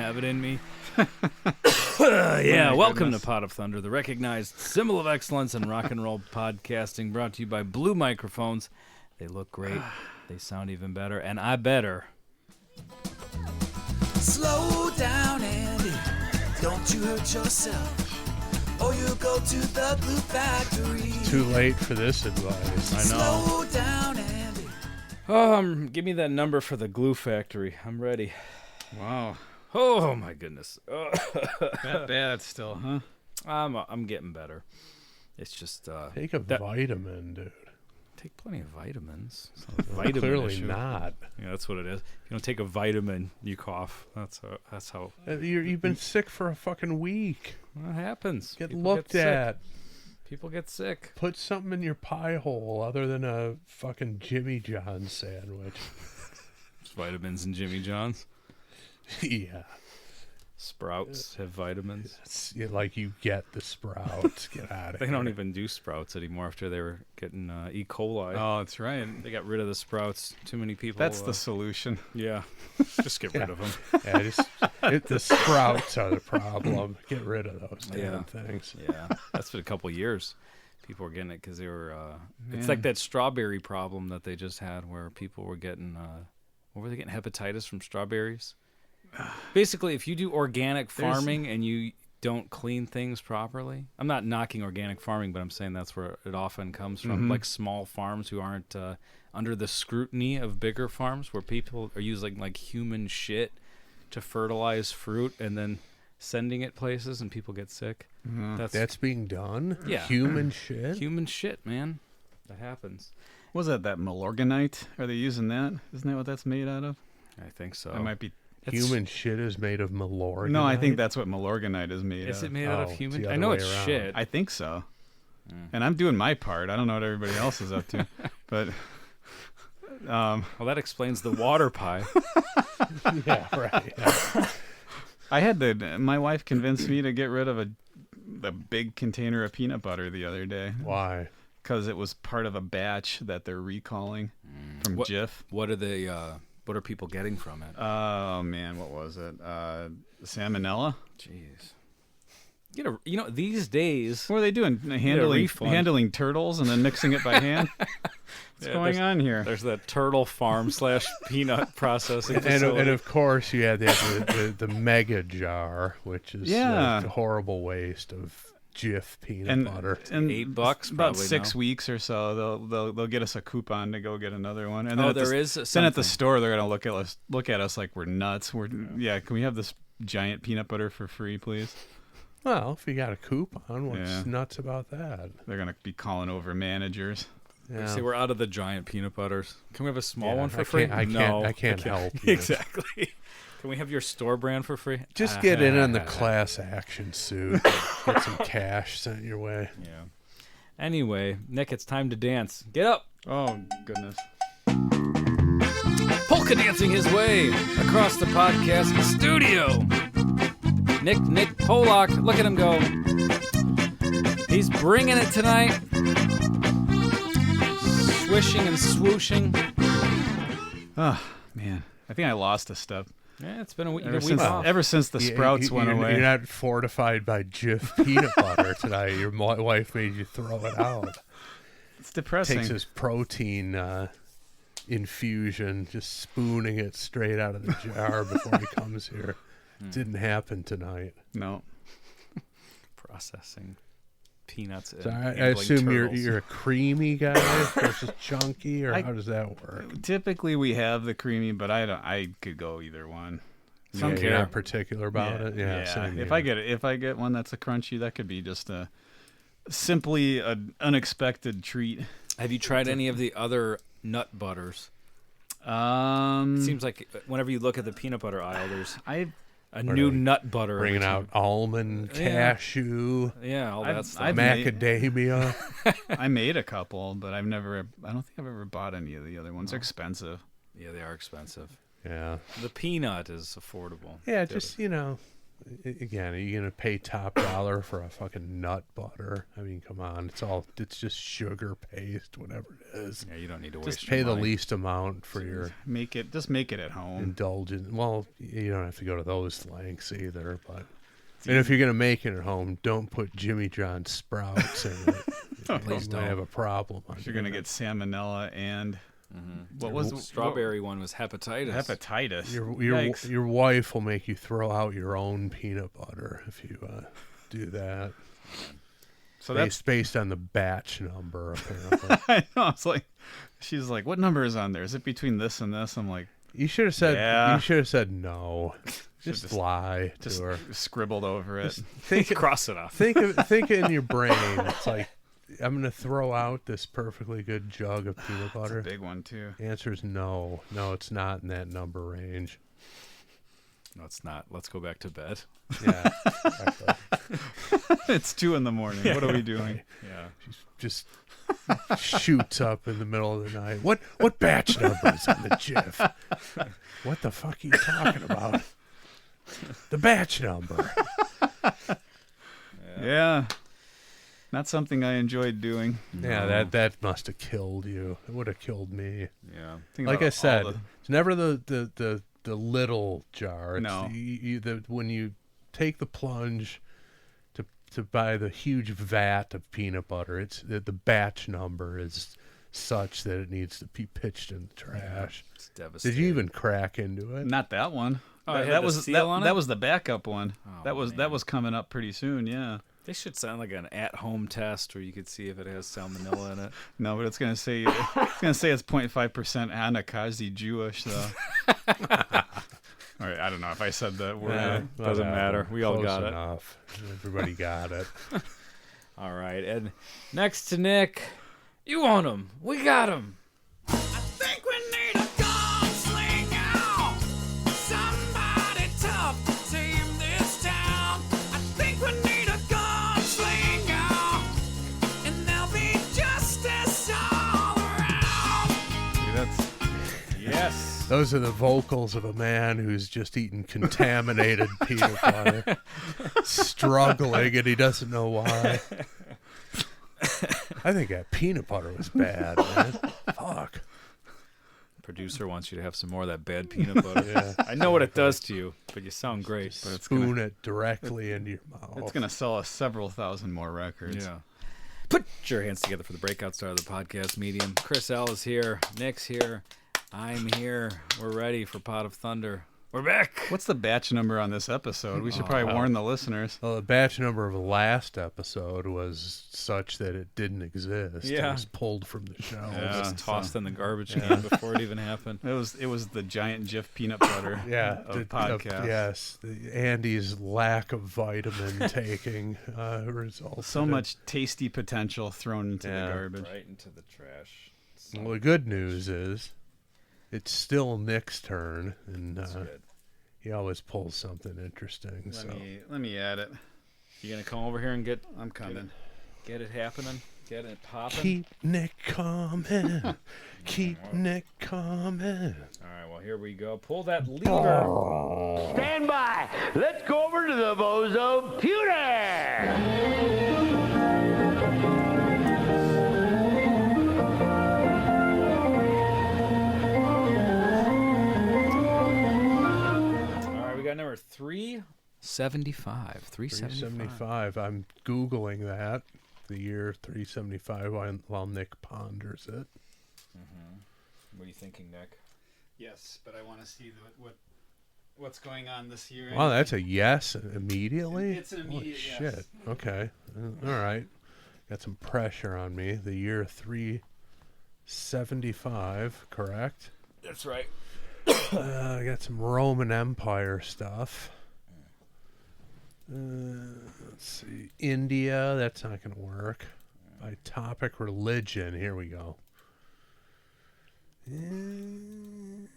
have it in me. Yeah, welcome to Pot of Thunder, the recognized symbol of excellence in rock and roll podcasting, brought to you by Blue Microphones. They look great. They sound even better, and I better. Slow down, Andy. Don't you hurt yourself, or you go to the glue factory. Too late for this advice. I know. Slow down, Andy. Give me that number for the glue factory. I'm ready. Wow. Oh my goodness. That bad still, huh? I'm getting better. It's just Take a vitamin, dude. take plenty of vitamins. It's not a Well, vitamin clearly issue. not. Yeah, that's what it is. If you don't take a vitamin, you cough. That's how You've been sick for a fucking week. it happens. Get People looked sick. at. People get sick. Put something in your pie hole other than a fucking Jimmy John's sandwich. There's vitamins in Jimmy John's. Yeah. Sprouts have vitamins. It's like you get the Sprouts. Get out of They here. don't even do Sprouts anymore after they were getting E. coli. Oh, that's right. They got rid of the Sprouts. Too many people. That's the solution. Yeah. Just get rid of them. Yeah, the Sprouts are the problem. Get rid of those damn Yeah. things. Yeah. That's been a couple years. People were getting it because they were. It's Man. like that strawberry problem that they just had, where people were getting. What were they getting? Hepatitis from strawberries. Basically, if you do organic farming and you don't clean things properly, I'm not knocking organic farming, but I'm saying that's where it often comes from. Like small farms who aren't under the scrutiny of bigger farms, where people are using like human shit to fertilize fruit and then sending it places, and people get sick. That's being done? Yeah. Human shit? Human shit, man. That happens. Was that Milorganite? Are they using that? Isn't that what that's made out of? I think so. That might be. Human shit is made of Milorganite? No, I think that's what Milorganite is made Is of. it made out of Oh, human? it's the I know other it's way around. shit. I think so. And I'm doing my part. I don't know what everybody else is up to, but Well, that explains the water pie. Yeah, right. Yeah. I had to. My wife convinced me to get rid of the big container of peanut butter the other day Why? because it was part of a batch that they're recalling from What- Jif. What are they? What are people getting from it? Oh man, what was it? Salmonella. Jeez. These days. What are they doing? refund. Handling turtles and then mixing it by hand. What's going on here? There's that turtle farm / peanut processing facility. And of course, you had the mega jar, which is Yeah. a horrible waste of Jif peanut butter. And $8 about probably 6 now. weeks or so, they'll get us a coupon to go get another one. And then Oh, at the, there is Then at something. the store, they're gonna look at us like we're nuts. Can we have this giant peanut butter for free, please? Well, if you got a coupon, what's Yeah. nuts about that? They're gonna be calling over managers. Yeah. See, we're out of the giant peanut butters. Can we have a small Yeah, one for I free? can't- I can't help you. Exactly. Can we have your store brand for free? Just get in on the class action suit. Get some cash sent your way. Yeah. Anyway, Nick, it's time to dance. Get up. Oh goodness. Polka dancing his way across the podcast studio. Nick Polak, look at him go. He's bringing it tonight. Swishing and swooshing. Oh man, I think I lost a step. Yeah, it's been a week, Ever off. since the sprouts went away. You're not fortified by Jif peanut butter tonight. Your wife made you throw it out. It's depressing. Takes his protein infusion, just spooning it straight out of the jar before he comes here. Didn't happen tonight. No. Processing peanuts. So and I handling assume turtles. you're a creamy guy versus chunky, or how does that work? Typically we have the creamy, but I could go either one. You're care. not particular about it. Yeah, same If here. if I get one that's a crunchy, that could be just simply an unexpected treat. Have you tried any of the other nut butters? Um, It seems like whenever you look at the peanut butter aisle, there's I a new nut butter. bringing out almond, Yeah. cashew, Yeah, all that stuff. I've made- macadamia. I made a couple, but I don't think I've ever bought any of the other ones. They're expensive. Yeah, they are expensive. Yeah. The peanut is affordable. Yeah, just, again, are you gonna pay top dollar for a fucking nut butter? I mean, come on, it's just sugar paste, whatever it is. Yeah, you don't need to Just waste pay your the money. least amount for your Make it at home. indulgent. Well, you don't have to go to those lengths either, but. And if you're gonna make it at home, don't put Jimmy John sprouts in it. Please You don't. might have a problem. If you're gonna get salmonella and what was The strawberry one was hepatitis. hepatitis? your Yikes. your wife will make you throw out your own peanut butter if you do that. So that's Based on the batch number, apparently. I know. It's like she's like, what number is on there? Is it between this and this? I'm like, You should have said. Yeah. You should have said no. Just just- lie just to her. scribbled over it. Think. Cross it off. Think in your brain. It's like I'm gonna throw out this perfectly good jug of peanut It's a butter. big one too. The answer is no. No, it's not in that number range. No, it's not. Let's go back to bed. Yeah. Exactly. It's 2 a.m. What are we doing? Yeah. Just shoots up in the middle of the night. What batch number is on the GIF? What the fuck are you talking about? The batch number. Yeah. Not something I enjoyed doing. Yeah, that must have killed you. It would have killed me. Yeah. Think Like about I all said, the- it's never the little jar. It's No. when you take the plunge to buy the huge vat of peanut butter, it's the batch number is such that it needs to be pitched in the trash. It's devastating. Did you even crack into it? Not that one. Oh, it that, had the was seal on it? that was the backup one. Oh, that man. was coming up pretty soon. Yeah. They should sound like an at-home test where you could see if it has salmonella in it. No, but it's gonna say it's 0.5% Anakazi Jewish though. All right, I don't know if I said that word. Yeah, doesn't whatever. matter. We all Close got it. enough. Everybody got it. All right, and next to Nick, you want him? We got him. I think we need a gunslinger, somebody tough to tame this town. I think we need a gunslinger, and there'll be justice all around. See, that's Yes. Those are the vocals of a man who's just eaten contaminated peanut butter, struggling, and he doesn't know why. I think that peanut butter was bad, man. Fuck. Producer wants you to have some more of that bad peanut butter. Yeah. I know what it does to you, but you sound great. but it's Spoon gonna it directly into your mouth. it's gonna sell us several thousand more records. Yeah. Put your hands together for the breakout star of the podcast medium. Chris L is here. Nick's here. I'm here. We're ready for Pot of Thunder. We're back. What's the batch number on this episode? We should probably warn the listeners. Well, the batch number of the last episode was such that it didn't exist. Yeah. It was pulled from the shelves. Yeah. Just tossed in the garbage can before it even happened. It was the giant Jif peanut butter of podcast. Yes, Andy's lack of vitamin taking results. So much tasty potential thrown into Yeah. the garbage. Right into the trash. Well, the good news is it's still Nick's turn, and That's good. he always pulls something interesting. So Let me add it. You gonna come over here and get I'm coming. get it happening? Get it popping? keep Nick coming, keep Nick coming. All right, well, here we go. Pull that lever. Stand by. Let's go over to the Bozo Pewter. All right, we got number 375. 375. I'm Googling that, the year 375, while Nick ponders it. What are you thinking, Nick? Yes, but I want to see what's going on this year. Wow, that's a yes immediately? It's an Holy immediate yes. shit. Okay. All right. Got some pressure on me. The year 375, correct? That's right. I got some Roman Empire stuff. Let's see. India, that's not going to work. By topic, religion. Here we go. I don't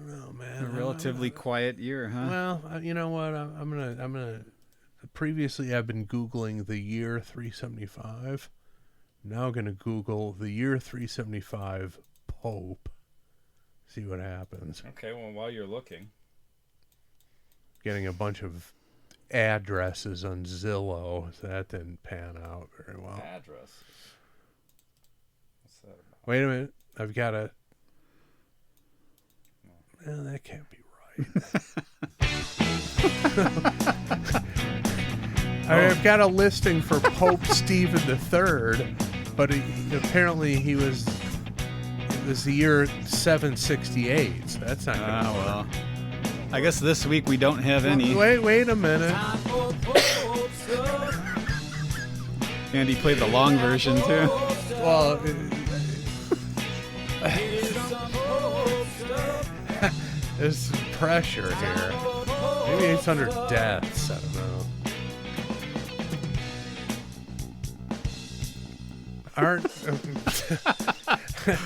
know, man. A relatively quiet year, huh? Well, you know what? I'm gonna. Previously, I've been Googling the year 375. Now I'm gonna Google the year 375 Pope. See what happens. Okay, well, while you're looking, getting a bunch of addresses on Zillow. So that didn't pan out very well. Address. What's that about? Wait a minute. I've got a... Well, that can't be right. I've got a listing for Pope Stephen III, but apparently it was the year 768. So that's not going to work. Well. I guess this week we don't have any. Wait a minute. Andy played the long version too. Well, there's some pressure here. Maybe it's under deaths. I don't know.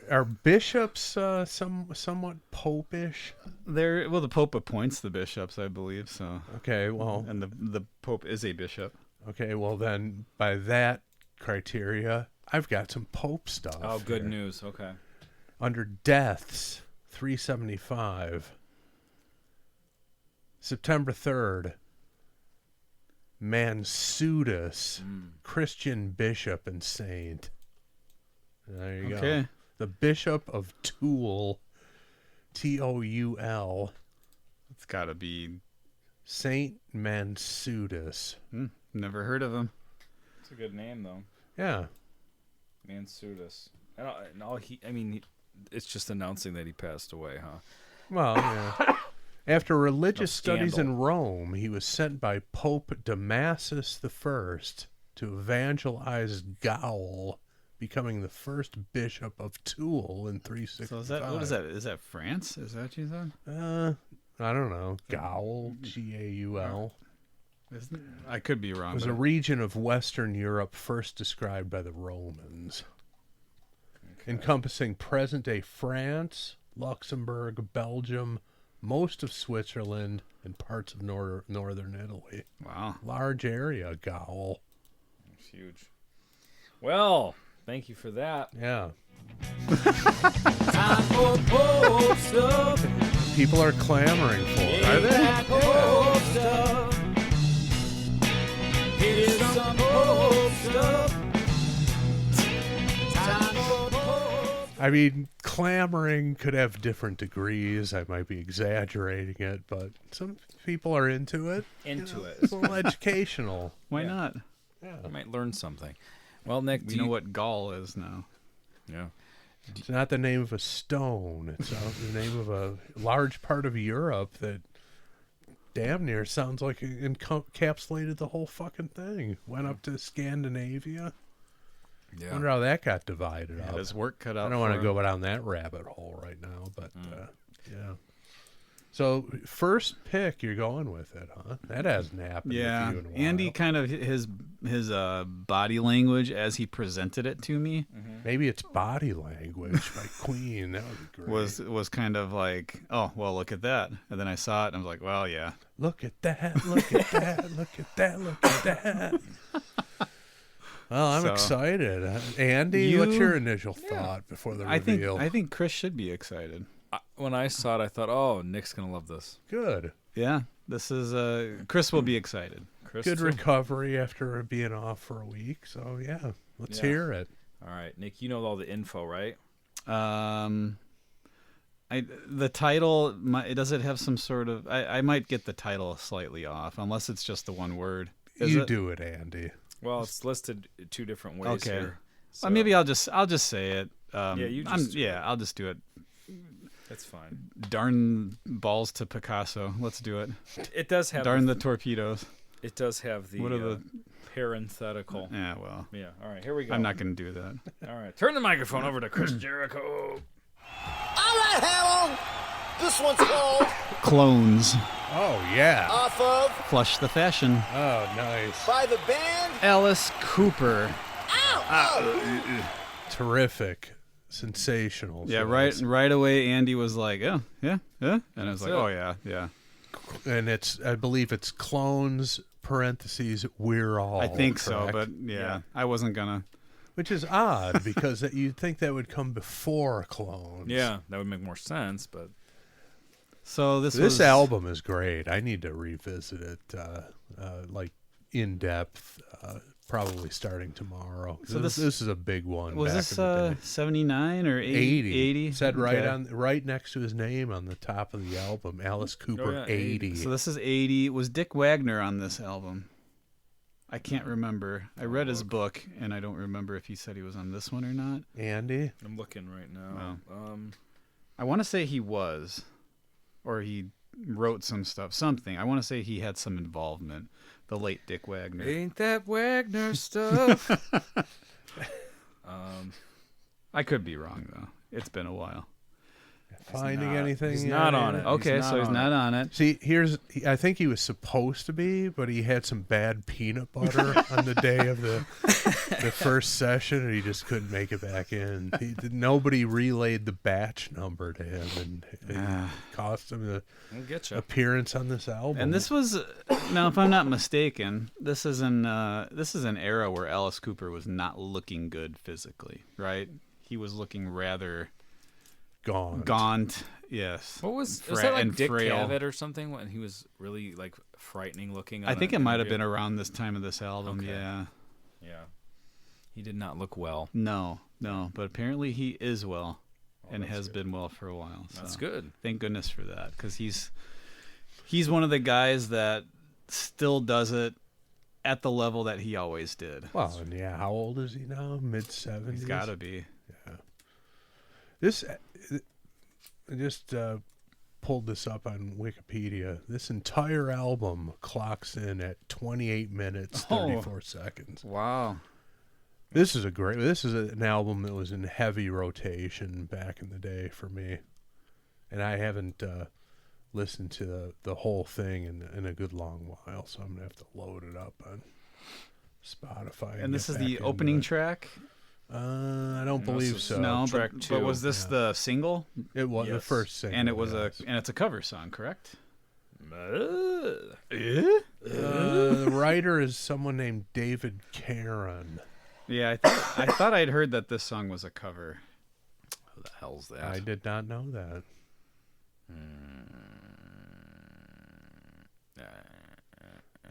Are bishops somewhat popish? The Pope appoints the bishops, I believe. So Okay, well, and the Pope is a bishop. then by that criteria, I've got some Pope stuff. Oh, good here. news. Okay. Under deaths, 375. September 3rd, Mansudas, Christian bishop and saint. There you go. Okay. The Bishop of Toul, Toul, It's got to be. Saint Mansudas. Never heard of him. It's a good name though. Yeah. Mansudas. It's just announcing that he passed away, huh? Well, yeah. After religious No studies in scandal. Rome, he was sent by Pope Damasus I to evangelize Gaul, becoming the first bishop of Toul in 365. So is that what is that? Is that France? Is that what you said? I don't know. Gaul, Gaul. I could be wrong. It was a region of Western Europe first described by the Romans, encompassing present-day France, Luxembourg, Belgium, most of Switzerland, and parts of northern Italy. Wow. Large area, Gaul. It's huge. Well, thank you for that. Yeah. Time for Pope stuff. People are clamoring for it. Are they? Pope stuff. Here's some Pope stuff. Time for Pope. I mean, clamoring could have different degrees. I might be exaggerating it, but some people are into it. Into it. It's a little educational. Why not? You might learn something. Well, Nick, We know what Gaul is now. Yeah. It's not the name of a stone. It's the name of a large part of Europe that damn near sounds like it encapsulated the whole fucking thing. Went up to Scandinavia. Yeah. Wonder how that got divided up. His work cut out. I don't want to for go down that rabbit hole right now, but yeah. So first pick, you're going with it, huh? That hasn't happened. Yeah, with you in a while. Andy kind of his body language as he presented it to me Maybe it's Body Language by Queen. That would be great. was kind of like, oh well, look at that, and then I saw it and I was like, well, yeah, Look at that! Look at that! Look at that! Look at that! Well, I'm So- excited. Andy, what's You- your initial thought before the I reveal? think Chris should be excited. When I saw it, I thought, oh, Nick's going to love this. Good. Yeah, this is Chris will be excited. Chris, Good too? recovery after being off for a week. So, yeah, let's Yeah. hear it. All right, Nick, you know all the info, right? The title, does it have some sort of? I might get the title slightly off, unless it's just the one word. Is You it? do it, Andy. Well, it's listed two different ways Okay. here. So Maybe I'll just say it. you just do it. I'll just do it. That's fine. Darn balls to Picasso. Let's do it. It does have Darn the torpedoes. It does have the, What are the- parenthetical. Yeah, well, Yeah. All right, here we go. I'm not going to do that. All right, turn the microphone over to Chris Jericho. All right, Howell. This one's called Clones. Oh, yeah. Off of Flush the Fashion. Oh, nice. by the band. Alice Cooper. Terrific. Sensational. Yeah, choice. right away Andy was like, yeah. And I was like, it. oh, yeah. And I believe it's clones, parentheses, we're all. I think so, correct? but yeah, I wasn't going to. Which is odd because you'd think that would come before clones. Yeah, that would make more sense, but So This was album is great. I need to revisit it, like in depth, probably starting tomorrow. So this is a big one. Was back this in the day. 79 or 80? 80. Said right Okay. right next to his name on the top of the album, Alice Cooper, yeah, 80. So this is 80. Was Dick Wagner on this album? I can't remember. I read his book, and I don't remember if he said he was on this one or not. Andy, I'm looking right now. I want to say he was, or he wrote some stuff, something. I want to say he had some involvement. The late Dick Wagner. Ain't that Wagner stuff? I could be wrong though. It's been a while. finding anything? He's not on it. Okay, not so he's on not it. on it. See, I think he was supposed to be, but he had some bad peanut butter on the day of the first session, and he just couldn't make it back in. Nobody relayed the batch number to him, and it cost him the I'll get you. appearance on this album. And this was now, if I'm not mistaken, this is an era where Alice Cooper was not looking good physically, right? He was looking rather gaunt. Yes. What was Fra- that like and Dick frail. Cavett or something when he was really like frightening looking? I think it might have been around this time of this album. Okay. Yeah. Yeah. He did not look well. No, but apparently he is well, and has been well for a while. So. That's good. Thank goodness for that, because he's one of the guys that still does it at the level that he always did. Well, and yeah, how old is he now? Mid-70s? He's got to be. This, I just pulled this up on Wikipedia. This entire album clocks in at 28 minutes, 34 seconds. Wow. This is an album that was in heavy rotation back in the day for me. And I haven't listened to the whole thing in a good long while, so I'm going to have to load it up on Spotify. And this get is back the into opening it. track? I don't believe so. No, track but 2. was this the single? It was the Yes. first single. And it was yes. and it's a cover song, correct? The writer is someone named David Caron. Yeah, I thought I'd heard that this song was a cover. Who the hell's that? I did not know that.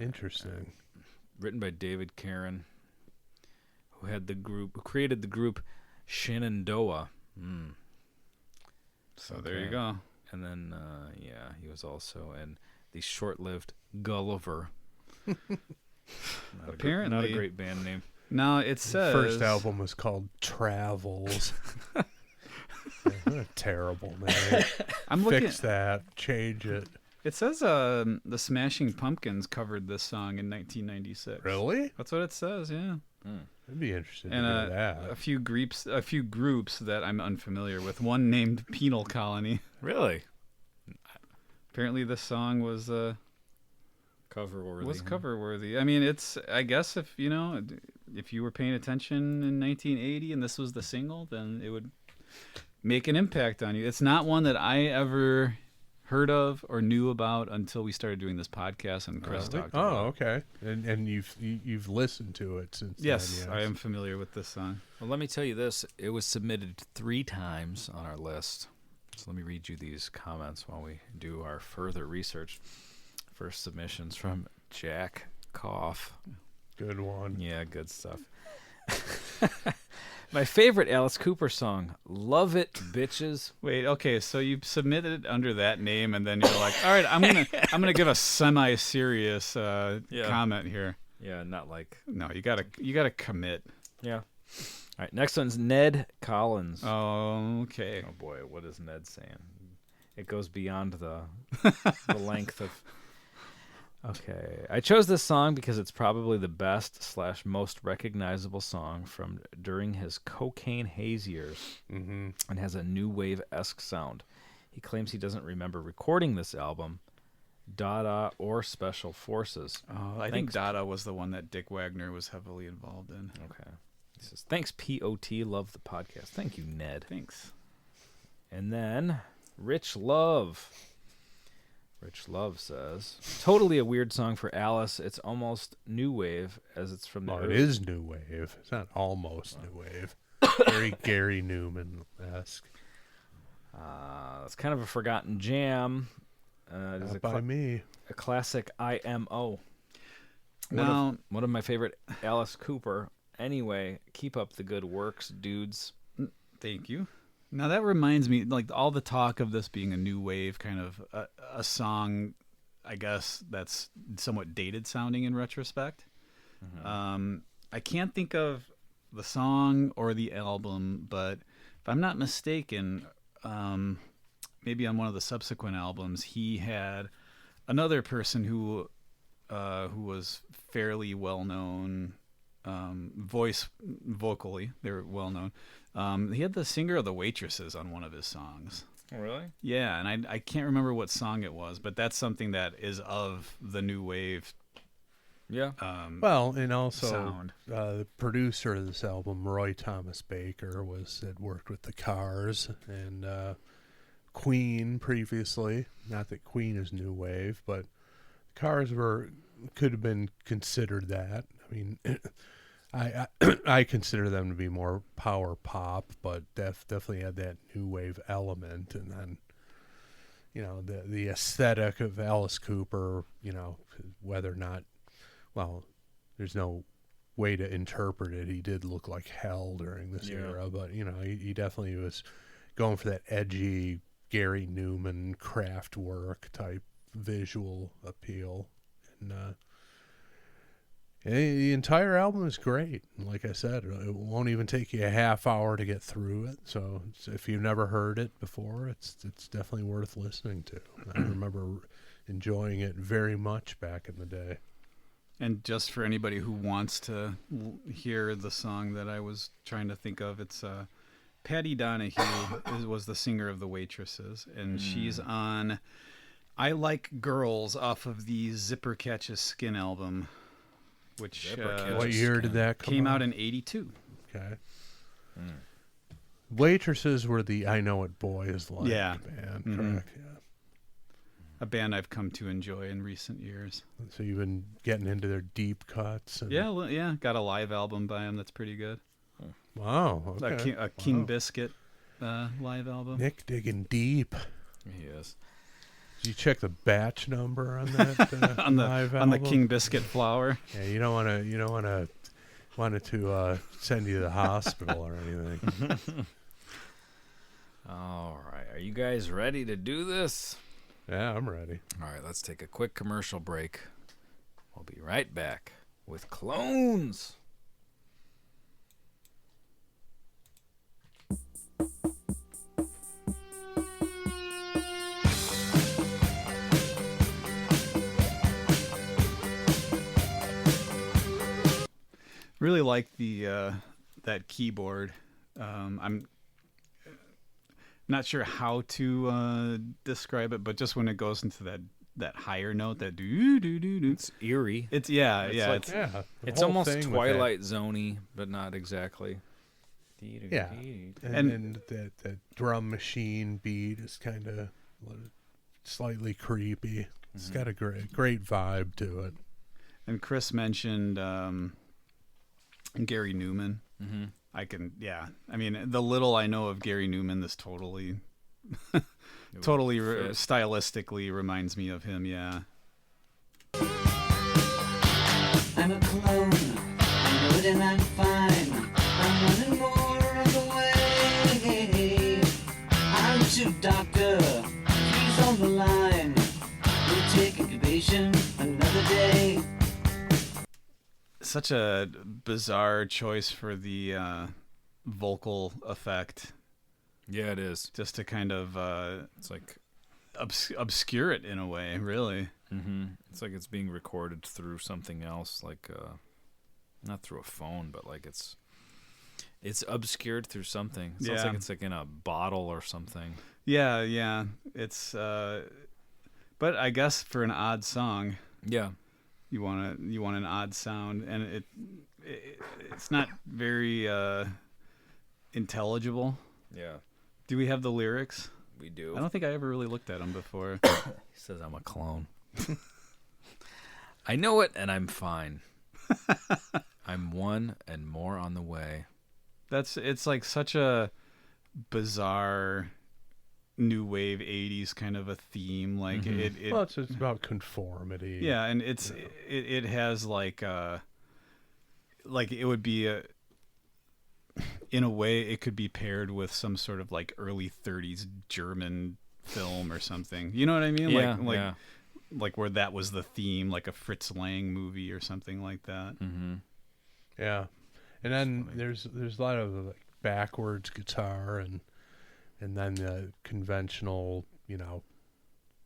Interesting. Written by David Caron, who created the group Shenandoah. So there you Okay. go. And then, he was also in the short-lived Gulliver. Apparently. Not a great band name. Now it says First album was called Travels. What a terrible name. I'm looking. Fix that. Change it. It says the Smashing Pumpkins covered this song in 1996. Really? That's what it says. Yeah. I'd be interested And to hear that. a few groups that I'm unfamiliar with. One named Penal Colony. Really? Apparently, this song was Cover worthy. cover worthy. I mean, it's. I guess if you were paying attention in 1980 and this was the single, then it would make an impact on you. It's not one that I ever heard of or knew about until we started doing this podcast and Chris talked about. Oh, okay. And you've listened to it since Yes, then, I am familiar with this song. Well, let me tell you this. It was submitted 3 times on our list. So let me read you these comments while we do our further research. First submissions from Jack Koff. Good one. Yeah, good stuff. My favorite Alice Cooper song, Love It, Bitches. Wait, okay, so you submitted under that name, and then you're like, all right, I'm gonna give a semi-serious comment here. Yeah, not like... No, you gotta commit. Yeah. All right, next one's Ned Collins. Oh, okay. Oh boy, what is Ned saying? It goes beyond the length of... Okay. I chose this song because it's probably the best / most recognizable song from during his Cocaine Haze years and has a new wave-esque sound. He claims he doesn't remember recording this album, Dada, or Special Forces. Oh, I think Dada was the one that Dick Wagner was heavily involved in. Okay. He says, thanks, POT. Love the podcast. Thank you, Ned. Thanks. And then Rich Love. Rich Love says, totally a weird song for Alice. It's almost new wave as it's from the Well, it early- is new wave. It's not almost new wave. Very Gary Newman-esque. It's kind of a forgotten jam. There's Not by me. a classic IMO. Now, One of my favorite Alice Cooper. Anyway, keep up the good works, dudes. thank you. Now that reminds me, like all the talk of this being a new wave kind of a song, I guess that's somewhat dated sounding in retrospect. I can't think of the song or the album, but if I'm not mistaken, maybe on one of the subsequent albums, he had another person who was fairly well known, vocally. They were well known. He had the singer of the Waitresses on one of his songs. Oh, really? Yeah, and I can't remember what song it was, but that's something that is of the new wave. Yeah. Well, and also Sound. the producer of this album, Roy Thomas Baker, had worked with the Cars and Queen previously. Not that Queen is new wave, but Cars could have been considered that. I mean, I consider them to be more power pop, but definitely had that new wave element. And then, the aesthetic of Alice Cooper, whether or not, well, there's no way to interpret it. He did look like hell during this era, but he definitely was going for that edgy Gary Newman Kraftwerk type visual appeal, and the entire album is great. And like I said, it won't even take you a half hour to get through it. So if you've never heard it before, it's definitely worth listening to. I remember enjoying it very much back in the day. And just for anybody who wants to hear the song that I was trying to think of, it's Patty Donahue was the singer of the Waitresses, and she's on I Like Girls off of the Zipper Catches Skin album, which What year did that came out out in '82. Okay. Waitresses were the I Know What Boys Like band, correct? Yeah. A band I've come to enjoy in recent years. So you've been getting into their deep cuts. And, Yeah, got a live album by them that's pretty good. Wow. Okay. A King Biscuit live album. Nick digging deep. He is. Did you check the batch number on that on the live on the album? King Biscuit flour. Yeah, you don't want it to send you to the hospital or anything. All right. Are you guys ready to do this? Yeah, I'm ready. All right, let's take a quick commercial break. We'll be right back with Clones. Really like the that keyboard. I'm not sure how to describe it, but just when it goes into that higher note, that do do do do. It's eerie. It's yeah. The It's whole almost thing with Twilight Zone-y, but not exactly. that. Yeah, and that drum machine beat is kind of slightly creepy. It's got a great vibe to it. And Chris mentioned Gary Newman. Mm-hmm. I mean, the little I know of Gary Newman, this totally stylistically reminds me of him. Yeah. I'm a clone, I'm good and I'm fine. I'm running more of the way. I'm too doctor, he's on the line. We'll take incubation another day. Such a bizarre choice for the vocal effect, Yeah, it is. just to kind of It's like obscure it in a way, really. it's like it's being recorded through something else, like not through a phone, but like it's obscured through something. It sounds Yeah. like it's like in a bottle or something. Yeah. It's but I guess for an odd song, Yeah. you want an odd sound, and it's not very intelligible. Yeah. Do we have the lyrics? We do. I don't think I ever really looked at them before. He says I'm a clone. I know it, and I'm fine. I'm one and more on the way. It's like such a bizarre new wave 80s kind of a theme. Like it Well, it's just about conformity. yeah, and it has like it would be in a way it could be paired with some sort of like early 30s German film or something. You know what I mean? Yeah, Like where that was the theme, like a Fritz Lang movie or something like that. Yeah. And then there's a lot of like backwards guitar and then the conventional,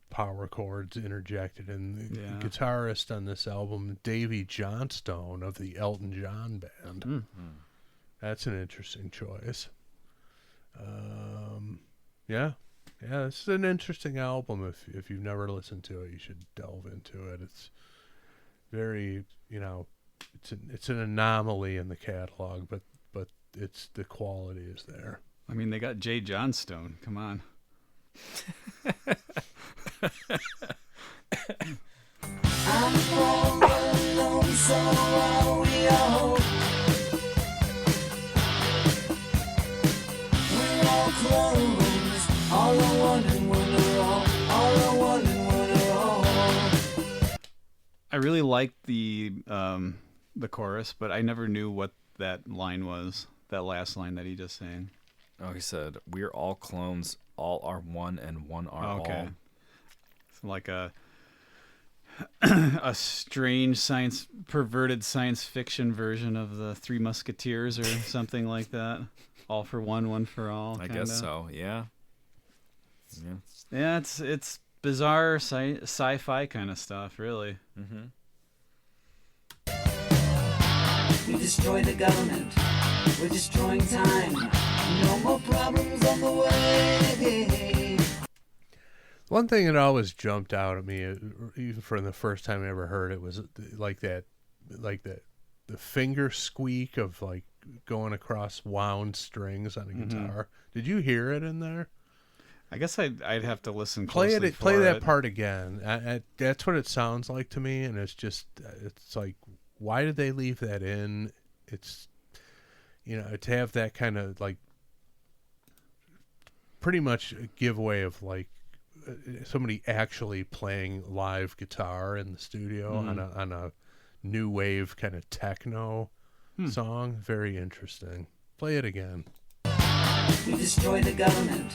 power chords interjected. And the guitarist on this album, Davy Johnstone of the Elton John Band. That's an interesting choice. Yeah, this is an interesting album. If you've never listened to it, you should delve into it. It's very, it's an anomaly in the catalog, but it's the quality is there. I mean, they got Jay Johnstone. Come on. I'm all alone, so are we all. We're all clones, all are one and one are all are one and one are all. I really liked the chorus, but I never knew what that line was. That last line that he just sang. Oh, he said, "We're all clones. All are one, and one are all." It's like a strange perverted science fiction version of the Three Musketeers or something like that. All for one, one for all. I kinda. guess so. Yeah. Yeah, it's bizarre sci-fi kind of stuff, really. We destroy the government, we're destroying time. No more problems on the way. One thing that always jumped out at me, even from the first time I ever heard it, was the finger squeak of like going across wound strings on a guitar. Did you hear it in there? I guess I'd have to listen Play closely. play that part again. That's what it sounds like to me, and it's like, why did they leave that in? It's, to have that kind of like pretty much a giveaway of like somebody actually playing live guitar in the studio on a new wave kind of techno song. Very interesting. Play it again. We destroy the government,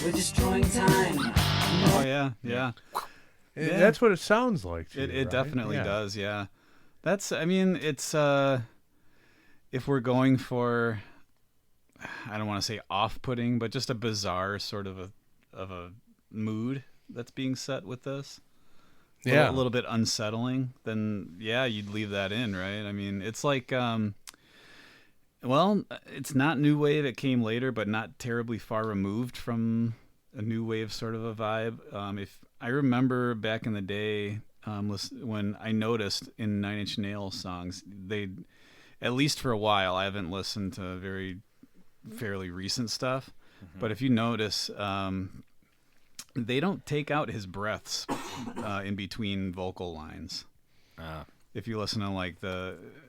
we're destroying time. Oh yeah. That's what it sounds like. To It you, right? definitely Yeah. does, yeah. It's if we're going for, I don't want to say off-putting, but just a bizarre sort of a mood that's being set with this. Yeah. A little bit unsettling, then yeah, you'd leave that in, right? I mean, it's like it's not new wave, it came later, but not terribly far removed from a new wave sort of a vibe. If I remember back in the day, when I noticed in Nine Inch Nails songs, they, at least for a while, I haven't listened to fairly recent stuff, but if you notice, they don't take out his breaths in between vocal lines. If you listen to like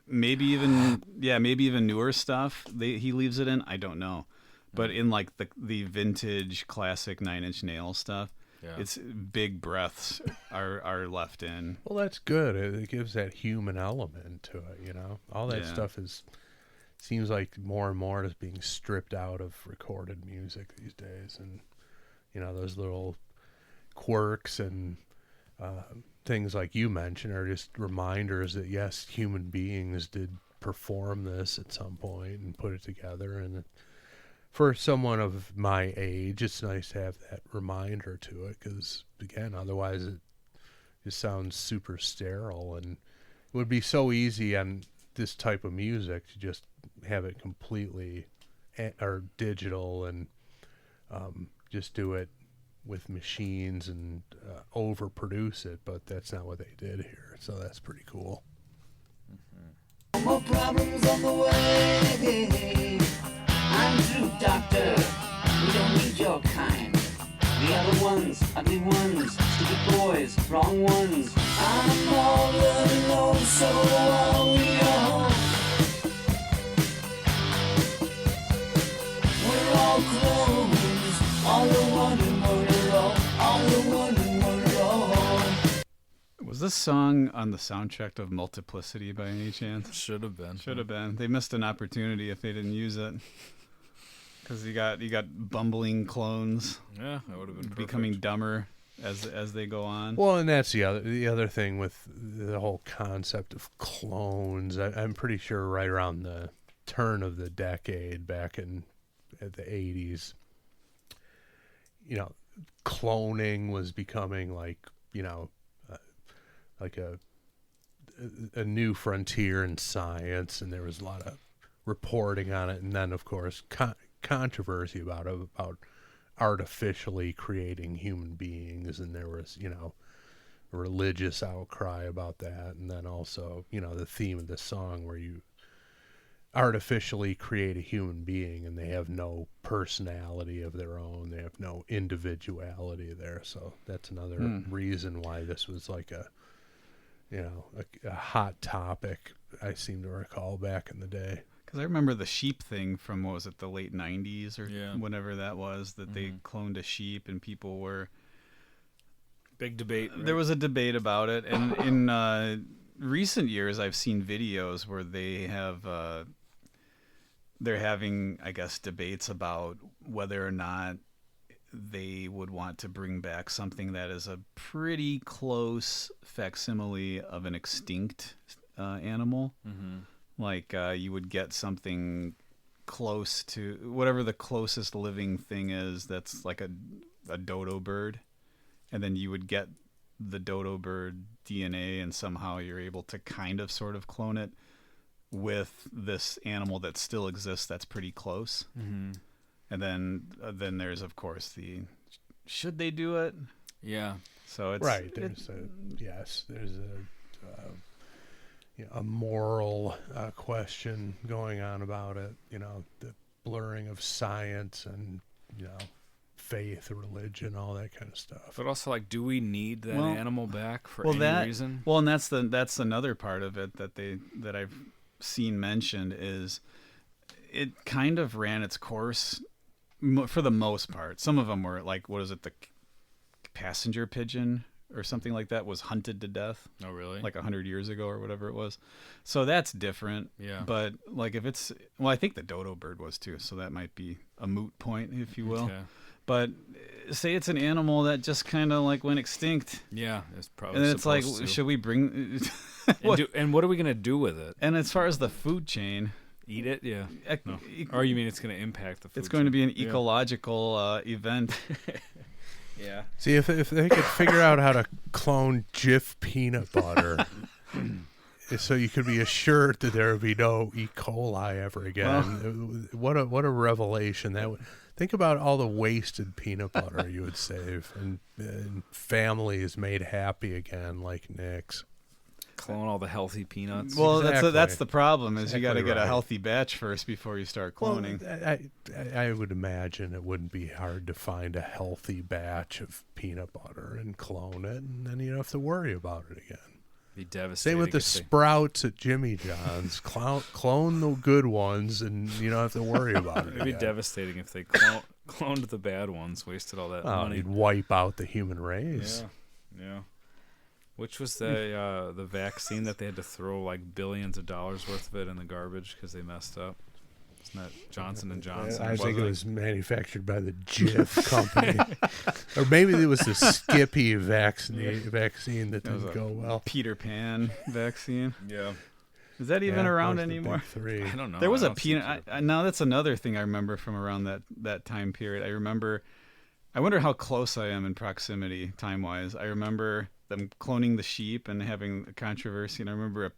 maybe even newer stuff, he leaves it in. I don't know, but in like the vintage classic Nine Inch Nails stuff, it's big breaths are left in. Well, that's good. It gives that human element to it, All that stuff seems like more and more is being stripped out of recorded music these days. And, those little quirks and things like you mentioned are just reminders that, yes, human beings did perform this at some point and put it together. And for someone of my age, it's nice to have that reminder to it because, again, otherwise it just sounds super sterile. And it would be so easy on this type of music to just have it completely or digital and just do it with machines and overproduce it, but that's not what they did here. So that's pretty cool. No more problems on the way. I'm through, doctor. We don't need your kind. The other ones, ugly ones, stupid boys, wrong ones. I'm all alone, so are we all. We're all clones, all are one and one. Was this song on the soundtrack of Multiplicity by any chance? Should have been. Should have been. They missed an opportunity if they didn't use it. Because you got bumbling clones Yeah, that would have been perfect. becoming dumber as they go on. Well, and that's the other thing with the whole concept of clones. I'm pretty sure right around the turn of the decade, back at the 80s, cloning was becoming like a new frontier in science, and there was a lot of reporting on it, and then of course controversy about artificially creating human beings, and there was religious outcry about that, and then also the theme of the song where you artificially create a human being and they have no personality of their own, they have no individuality there. So that's another reason why this was like a hot topic, I seem to recall, back in the day. Because I remember the sheep thing from, what was it, the late 90s or Yeah. whenever that was, that they cloned a sheep and people were... Big debate. Right? There was a debate about it. And in recent years, I've seen videos where they have... they're having, I guess, debates about whether or not they would want to bring back something that is a pretty close facsimile of an extinct animal. Mm-hmm. Like you would get something close to whatever the closest living thing is that's like a dodo bird. And then you would get the dodo bird DNA and somehow you're able to kind of sort of clone it with this animal that still exists that's pretty close. Mm-hmm. And then there's, of course, should they do it? Yeah. So it's Right. There's a moral question going on about it. The blurring of science and faith, religion, all that kind of stuff. But also, like, do we need that Well- animal back for well, any reason? Well, and that's another part of it that I've seen mentioned is it kind of ran its course for the most part. Some of them were like, what is it, the passenger pigeon or something like that was hunted to death Oh, really? like 100 years ago or whatever it was. So that's different. Yeah. But like if it's, well, I think the dodo bird was too, so that might be a moot point, if you will. Okay. But say it's an animal that just kind of like went extinct, Yeah, it's probably. and then it's like, supposed to. should we bring? And what are we gonna do with it? And as far as the food chain, Eat it? Yeah. ec- No. e- Or you mean it's gonna impact the food? it's going to be an chain? ecological event. Yeah. See, if they could figure out how to clone Jif peanut butter, so you could be assured that there would be no E. coli ever again. What a revelation that would. Think about all the wasted peanut butter you would save, and families made happy again, like Nick's. Clone all the healthy peanuts. Well, Exactly. that's the problem is you got to Exactly get a right. healthy batch first before you start cloning. Well, I would imagine it wouldn't be hard to find a healthy batch of peanut butter and clone it, and then you don't have to worry about it again. be devastating. Same with the if they- Sprouts at Jimmy John's. Clone the good ones, and you don't have to worry about it. It'd be again. devastating if they cloned the bad ones, wasted all that Oh, money. you'd wipe out the human race. Yeah. Which was the vaccine that they had to throw like billions of dollars worth of it in the garbage because they messed up? Isn't that Johnson and Johnson? I think it wasn't was manufactured by the Jif company, or maybe it was the Skippy vaccine that was didn't a go well. Peter Pan vaccine. Yeah. Is that even Yeah, around those are the anymore? big three. I don't know. There was I a don't see peanut. Now that's another thing I remember from around that time period. I wonder how close I am in proximity time wise. I remember them cloning the sheep and having a controversy, and I remember a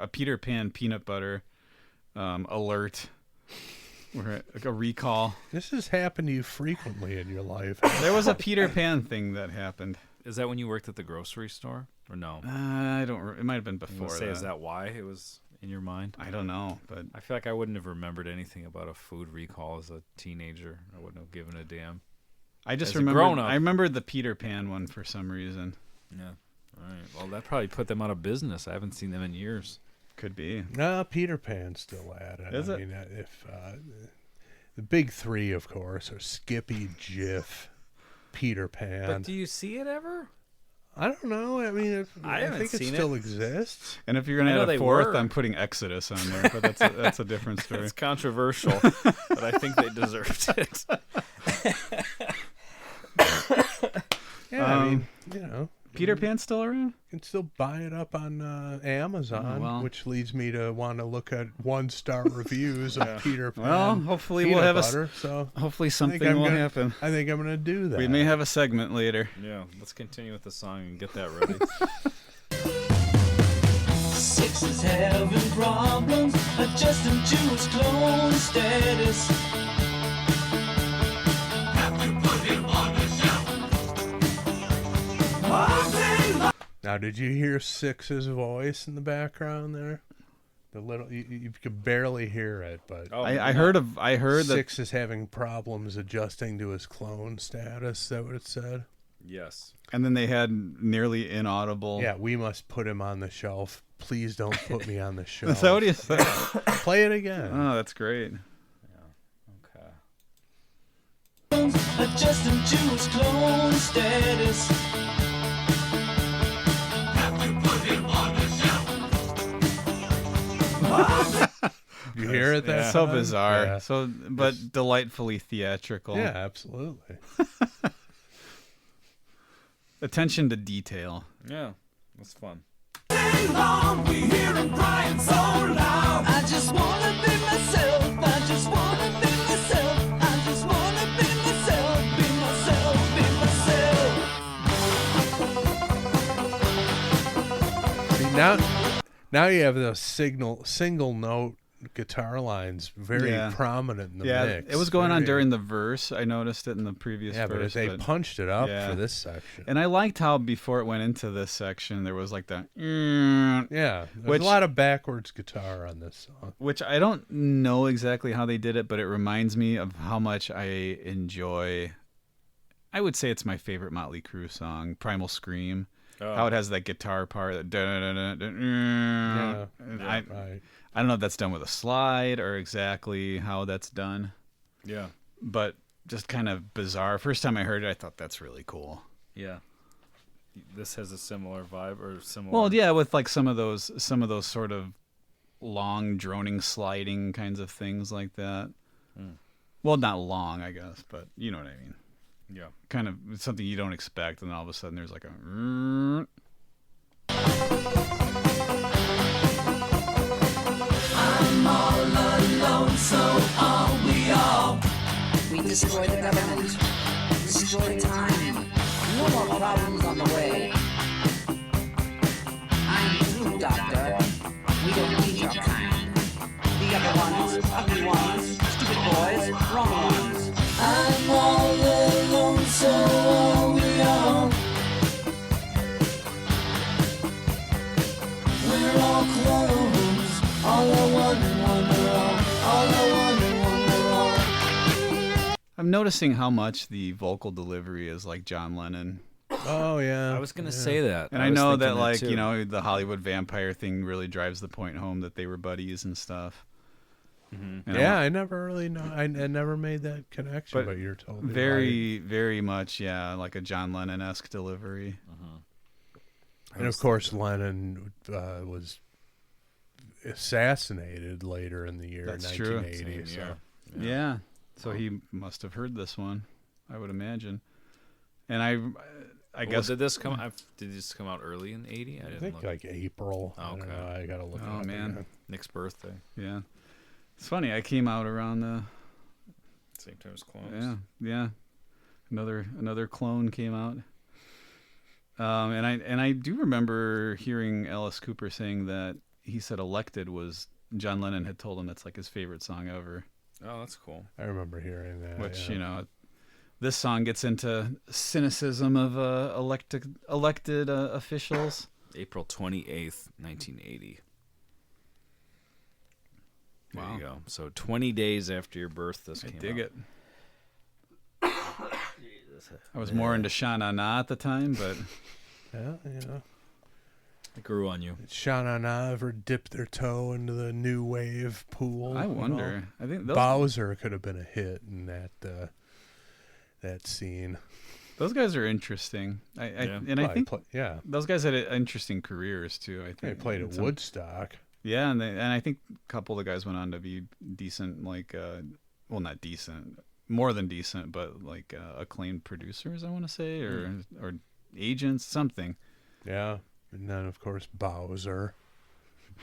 Peter Pan peanut butter alert, or a recall. This has happened to you frequently in your life. There was a Peter Pan thing that happened. Is that when you worked at the grocery store or no? I don't. It might have been You before would say, that. is that why it was in your mind? I don't know, but I feel like I wouldn't have remembered anything about a food recall as a teenager. I wouldn't have given a damn. I just As a remember. grown-up. I remembered the Peter Pan one for some reason. Yeah. All right. Well, that probably put them out of business. I haven't seen them in years. Could be. No, Peter Pan's still at it. Is I it? mean, if the big three, of course, are Skippy, Jif, Peter Pan. But do you see it ever? I don't know. I mean, I I haven't think it seen still it. exists. And if you're gonna I know add a they fourth, were. I'm putting Exodus on there, but that's a different story. It's controversial, but I think they deserved it. Yeah, I mean, Peter Pan's still around? you can still buy it up on Amazon, Oh, well. which leads me to want to look at 1-star reviews of Peter Pan. Well, hopefully we'll peanut have butter, so hopefully I think something I'm will gonna- happen. I think I'm going to do that. We may have a segment later. Yeah, let's continue with the song and get that ready. 6 is having problems adjusting to his clone status. Now, did you hear Six's voice in the background there? The little you could barely hear it, but Oh, I heard that Six is having problems adjusting to his clone status. Is that what it said? Yes. and then they had nearly inaudible. Yeah, we must put him on the shelf. Please don't put me on the shelf. Is that what he said? Play it again. Oh, that's great. Okay. Adjusting to his clone status. You hear it? That So time? bizarre. Yeah. So, but delightfully theatrical. Yeah, absolutely. Attention to detail. Yeah, that's fun. I just wanna be myself. I just wanna be myself. I just wanna be myself. Be myself. Be myself. See, now you have the single note guitar lines very Yeah. prominent in the Yeah, mix. it was going on Very- during the verse. I noticed it in the previous Yeah, but verse. they punched it up yeah. for this section. And I liked how before it went into this section, there was like the, Yeah, there's Which- a lot of backwards guitar on this song. which I don't know exactly how they did it, but it reminds me of how much I enjoy. I would say it's my favorite Motley Crue song, Primal Scream. Oh. How it has that guitar part. That and Right. I don't know if that's done with a slide or exactly how that's done, Yeah. but just kind of bizarre. First time I heard it, I thought that's really cool. Yeah. This has a similar vibe or similar. Well, yeah, with like some of those sort of long, droning, sliding kinds of things like that. Well, not long, I guess, but you know what I mean. Yeah. Kind of something you don't expect, and then all of a sudden there's like a. We destroy the government. Destroy time. No more problems on the way. I'm through, Doctor. We don't need your kind. The other ones, ugly ones, stupid boys, wrong ones. I'm all alone, so are we all. We're all clones, all are one and one are all are one and one are all. I'm noticing how much the vocal delivery is like John Lennon. Oh yeah. I was gonna say that, And I was know thinking that, like, too. you know, the Hollywood vampire thing really drives the point home that they were buddies and stuff. And Yeah, I never really know. I never made that connection, but you're totally right. very, very much, yeah, like a John Lennon-esque delivery. And of course, Lennon was assassinated later in the year, That's true. 1980. Same year. Yeah. So he must have heard this one, I would imagine. And I Well, guess. did this come? Did this come out early in '80? I I didn't think look. like April. Oh, I don't okay. know. I gotta look. Oh, it up man. again. Nick's birthday, Yeah. It's funny. I came out around the. same time as Clones. Yeah. Yeah. Another clone came out. And I do remember hearing Alice Cooper saying that he said "Elected" was John Lennon had told him that's like his favorite song ever. Oh, that's cool. I remember hearing that. Which yeah. you know, this song gets into cynicism of elected officials. April 28th, 1980. There Wow. you go. So 20 days after your birth, this I came dig out. it. I was more into Sha Na Na at the time, but Yeah, you know. It grew on you. Did Sha Na ever dip their toe into the new wave pool? I you know? wonder. I think those, Bowser could have been a hit in that scene. Those guys are interesting. I Probably think yeah. those guys had interesting careers too. I think They played at Some- Woodstock. Yeah, and I think a couple of the guys went on to be decent, like well, not decent, more than decent, but like acclaimed producers, I want to say, or agents, something. Yeah. And then, of course, Bowser,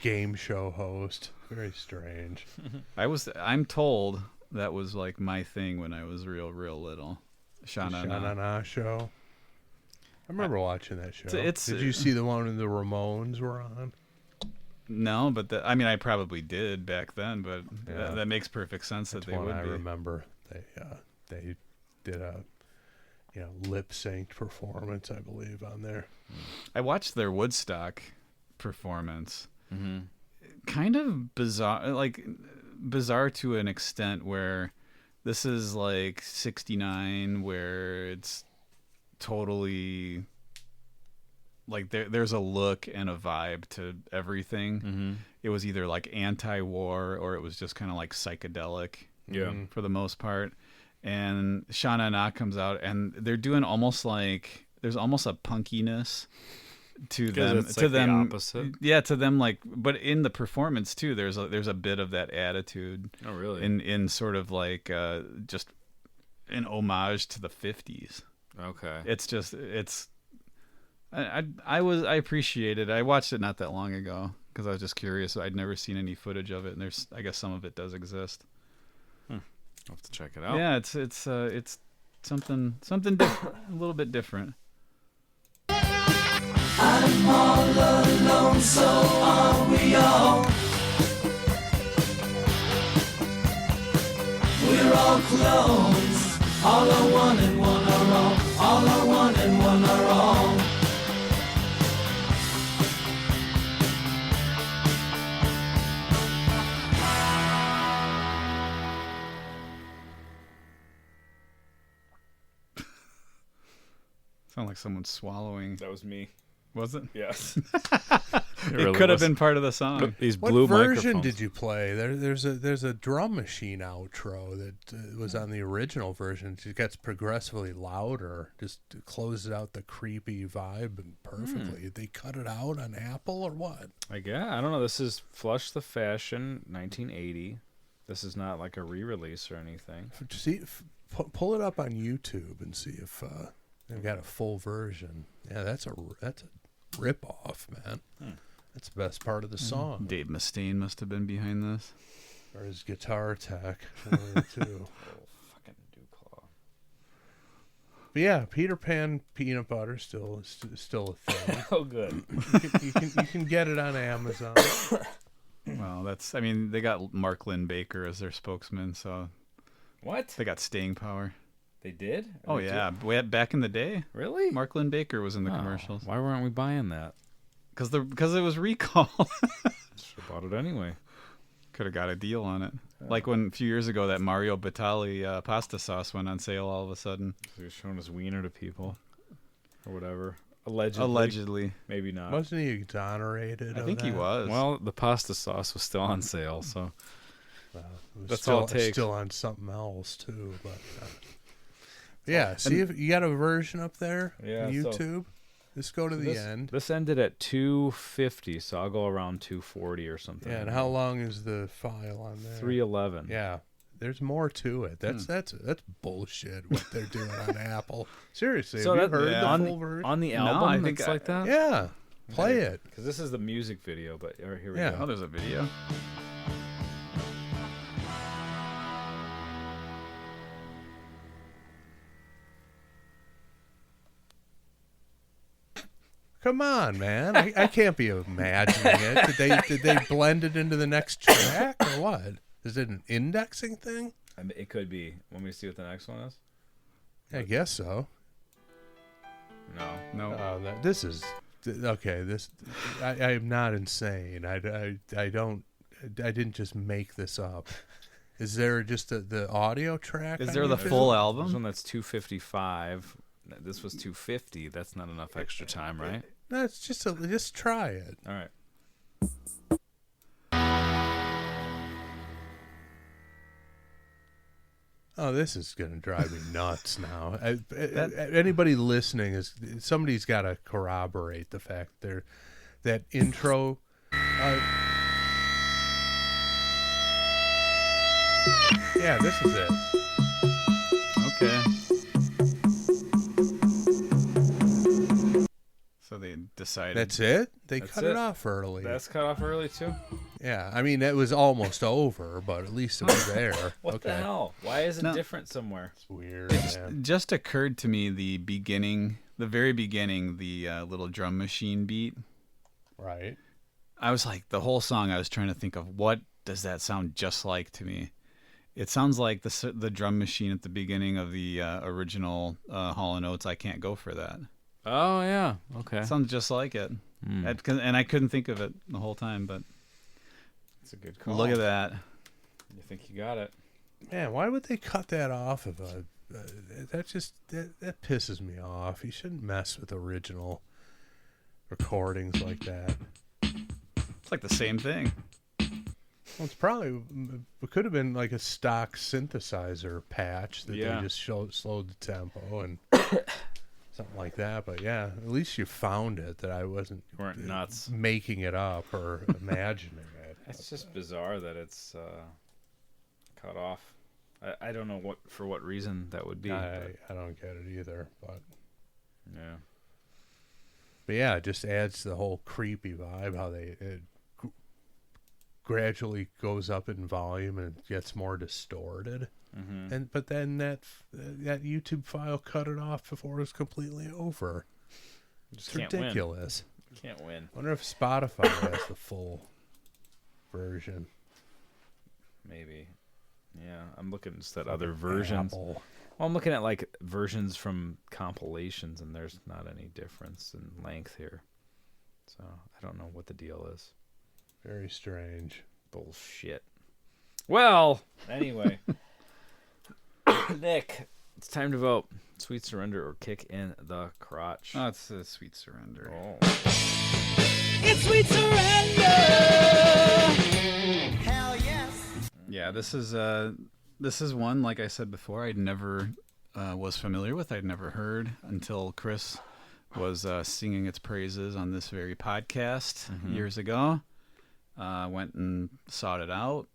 game show host. Very strange. I'm told that was like my thing when I was real little. Sha Sha-na-na. Na Na show. I remember watching that show. it's- Did you see the one when the Ramones were on? No, but I mean, I probably did back then, but Yeah. that makes perfect sense That's that they one would I be. remember. They did a lip synced performance, I believe, on there. I watched their Woodstock performance. Mm-hmm. Kind of bizarre to an extent where this is like 69 where it's totally like there's a look and a vibe to everything. Mm-hmm. It was either like anti-war or it was just kind of like psychedelic Yeah. for the most part. And Sha Na Na comes out and they're doing almost like there's almost a punkiness to them, it's to like the them opposite. yeah, to them, like, but in the performance too there's a bit of that attitude Oh, really? in sort of like just an homage to the 50s. Okay. I appreciate it. I watched it not that long ago because I was just curious. I'd never seen any footage of it, and I guess some of it does exist. I'll have to check it out. Yeah, it's something different, a little bit different. We're all clones. All are one and one are all. All are one and one are all. Sound like someone's swallowing. That was me. Was it? Yes. It could have been part of the song. These What blue version microphones. did you play? There's a drum machine outro that was on the original version. It gets progressively louder, just closes out the creepy vibe perfectly. They cut it out on Apple or what? I don't know. This is Flush the Fashion, 1980. This is not like a re-release or anything. Pull it up on YouTube and see if they've got a full version. Yeah, that's a rip off, man. That's the best part of the song. Dave Mustaine must have been behind this. Or his guitar tech, one of the two. Fucking Dewclaw. But yeah, Peter Pan peanut butter still a thing. Oh, good. you can get it on Amazon. Well, they got Mark Lynn Baker as their spokesman, so What? they got staying power. They did? Oh yeah, back in the day, Really? Mark Lynn Baker was in the Oh, commercials Why weren't we buying that? because it was recall. Should have bought it anyway. Could have got a deal on it. Like when a few years ago that Mario Batali pasta sauce went on sale all of a sudden. He was showing his wiener to people. Or whatever. Allegedly. Allegedly, Maybe not. Wasn't he exonerated? I of think he that? was. Well, the pasta sauce was still on sale, so It was That's still, all it takes. Still on something else too, but yeah. See if you got a version up there. Yeah, on so- YouTube. Just go to the end. This ended at 250, so I'll go around 240 or something. Yeah, and how long is the file on there? 311. Yeah, there's more to it. That's bullshit. What they're doing on Apple. Seriously, So have you that, heard on, the full version? on the No, album, I think it's like that? Yeah, play it. Because this is the music video, but here we Yeah. oh, go. there's a video. Come on, man. I can't be imagining it. Did they blend it into the next track or what? Is it an indexing thing? I mean, it could be. Want me to see what the next one is? I guess so. No. No. This is okay. I am not insane. I didn't just make this up. Is there just the audio track? Is on there the YouTube? full There's album? one that's 255. This was 250. That's not enough extra time, right? No, it's just try it. All right. Oh, this is going to drive me nuts now. Anybody listening somebody's got to corroborate the fact that intro. Yeah, this is it. Okay. So they decided. That's it? They That's cut it. it off early. That's cut off early too. Yeah, I mean, it was almost over, but at least it was there. What Okay. the hell? Why is it No. different somewhere? It's weird, It man. just occurred to me the very beginning, the little drum machine beat. Right. I was like, the whole song, I was trying to think of what does that sound just like to me. It sounds like the drum machine at the beginning of the original Hall & Oates, I Can't Go For That. Oh yeah. Okay. It sounds just like it. And I couldn't think of it the whole time, but That's a good call. look at that. You think you got it? Man, why would they cut that off of that pisses me off. You shouldn't mess with original recordings like that. It's like the same thing. Well, it could have been like a stock synthesizer patch that Yeah. they just slowed the tempo and something like that. But yeah, at least you found it, that I wasn't You weren't nuts. making it up or imagining it. It's just bizarre that it's cut off. I don't know for what reason that would be. I don't get it either. But Yeah. yeah, it just adds to the whole creepy vibe how it gradually goes up in volume and gets more distorted. Mm-hmm. But then that YouTube file cut it off before it was completely over. Just It's can't ridiculous. win. Can't win. I wonder if Spotify has the full version. Maybe. Yeah, I'm looking just at other versions. Apple. Well, I'm looking at like versions from compilations, and there's not any difference in length here. So I don't know what the deal is. Very strange. Bullshit. Well, anyway, Nick, it's time to vote. Sweet Surrender or Kick in the Crotch. Oh, it's a Sweet Surrender. Oh. It's sweet surrender. Hell yes. Yeah, this is one, like I said before, I'd never was familiar with. I'd never heard until Chris was singing its praises on this very podcast years ago. Went and sought it out.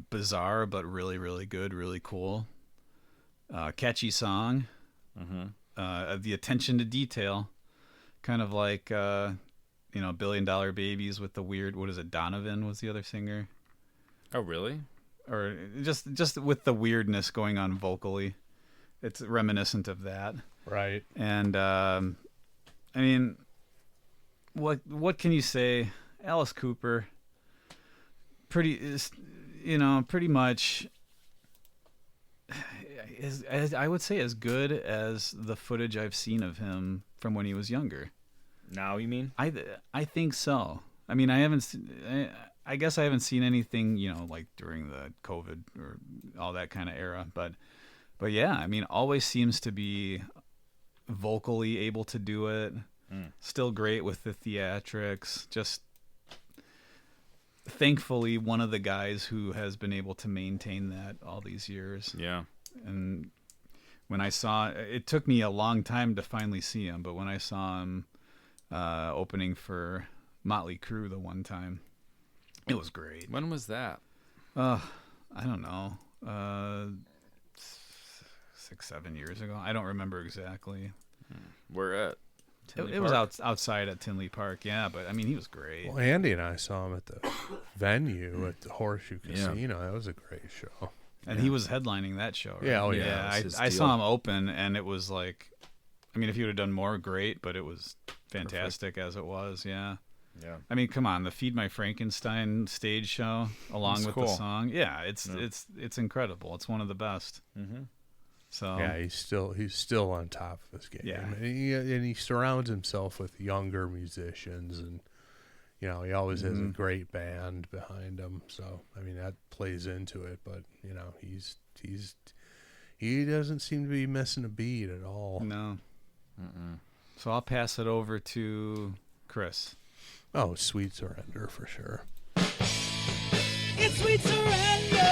Bizarre, but really, really good, really cool. Catchy song. The attention to detail. Kind of like, Billion Dollar Babies with the weird, what is it, Donovan was the other singer? Oh, really? Or just with the weirdness going on vocally. It's reminiscent of that. Right. And, I mean, what can you say? Alice Cooper, pretty much, I would say as good as the footage I've seen of him from when he was younger. Now you mean? I think so. I mean, I guess I haven't seen anything, like during the COVID or all that kind of era, but yeah, I mean, always seems to be vocally able to do it. Still great with the theatrics. Just thankfully one of the guys who has been able to maintain that all these years. Yeah. And when I saw, it took me a long time to finally see him, but when I saw him opening for Motley Crue the one time, it was great. When was that? I don't know, 6-7 years ago. I don't remember exactly. We're at. It was outside at Tinley Park, yeah, but I mean, he was great. Well, Andy and I saw him at the venue at the Horseshoe Casino. That was a great show. And he was headlining that show, right? Yeah, oh, yeah, that was his I deal. saw him open, and it was like, I mean, if he would have done more, great, but it was fantastic as it was, yeah. Yeah. I mean, come on, the Feed My Frankenstein stage show, along It's with cool. the song, yeah, it's incredible. It's one of the best. Mm-hmm. So Yeah, he's still on top of his game. Yeah. And he surrounds himself with younger musicians, and he always has a great band behind him. So I mean, that plays into it. But he doesn't seem to be missing a beat at all. no. So I'll pass it over to Chris. Oh, Sweet Surrender for sure. It's sweet surrender.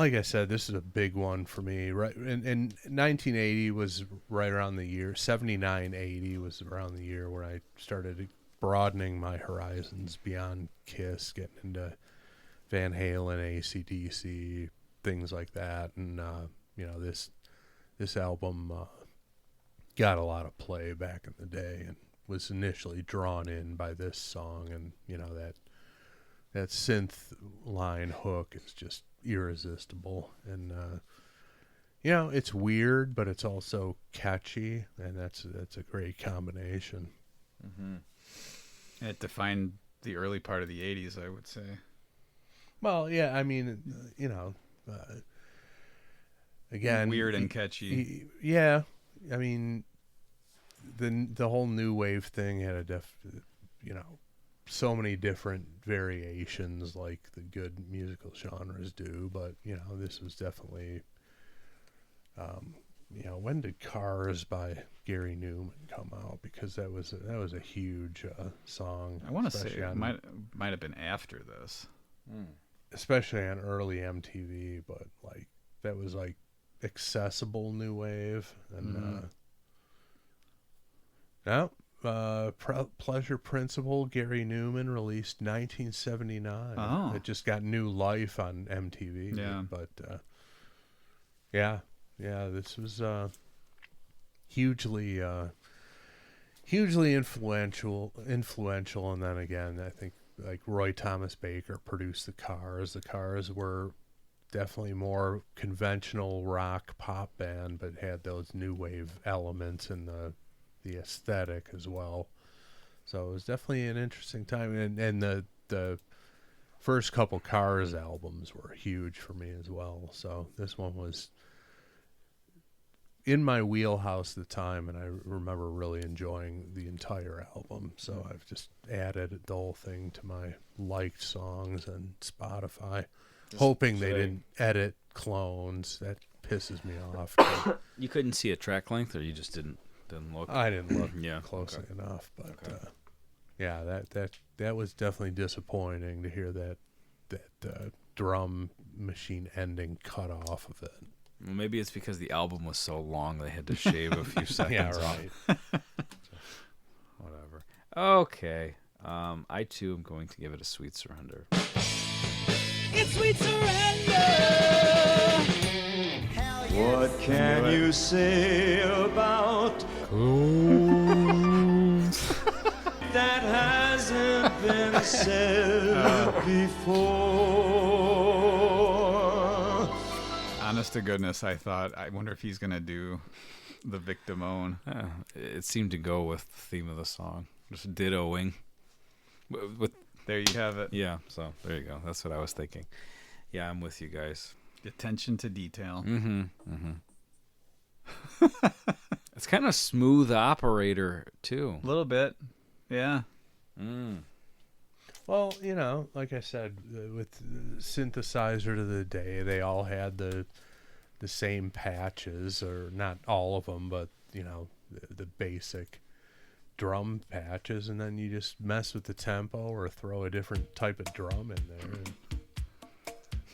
like I said, this is a big one for me. Right, and 1980 was right around the year. 79, 80 was around the year where I started broadening my horizons beyond Kiss, getting into Van Halen, AC/DC, things like that. And this album got a lot of play back in the day, and was initially drawn in by this song, and that synth line hook is just irresistible. And it's weird, but it's also catchy, and that's a great combination. It defined the early part of the 80s, I would say. Well, yeah, I mean, again, Weird and catchy. Yeah, I mean, the whole new wave thing had so many different variations, like the good musical genres do. But this was definitely, when did Cars by Gary Newman come out? Because that was a huge song. I want to say it might have been after this. Especially on early MTV, but like that was like accessible new wave. And Pleasure Principle, Gary Newman, released 1979. Oh. It just got new life on MTV. Yeah. But this was hugely influential. And then again, I think like Roy Thomas Baker produced the Cars. The Cars were definitely more conventional rock pop band, but had those new wave elements and the aesthetic as well. So it was definitely an interesting time. And the first couple Cars albums were huge for me as well. So this one was in my wheelhouse at the time, and I remember really enjoying the entire album. So I've just added the whole thing to my liked songs on Spotify, hoping they didn't edit clones. That pisses me off. You couldn't see a track length, or you just didn't look? I didn't look Yeah, closely enough, but that was definitely disappointing to hear that drum machine ending cut off of it. Well, maybe it's because the album was so long they had to shave a few seconds Yeah, off. right. Whatever. Okay. I too am going to give it a Sweet Surrender. It's sweet surrender. What can you say about that hasn't been said before? Honest to goodness, I wonder if he's going to do the Victimone. It seemed to go with the theme of the song. Just dittoing. There you have it. Yeah, so there you go. That's what I was thinking. Yeah, I'm with you guys. Attention to detail. It's kind of smooth operator, too. A little bit. Yeah. Well, like I said, with the synthesizer to the day, they all had the same patches, or not all of them, but the basic drum patches, and then you just mess with the tempo or throw a different type of drum in there. And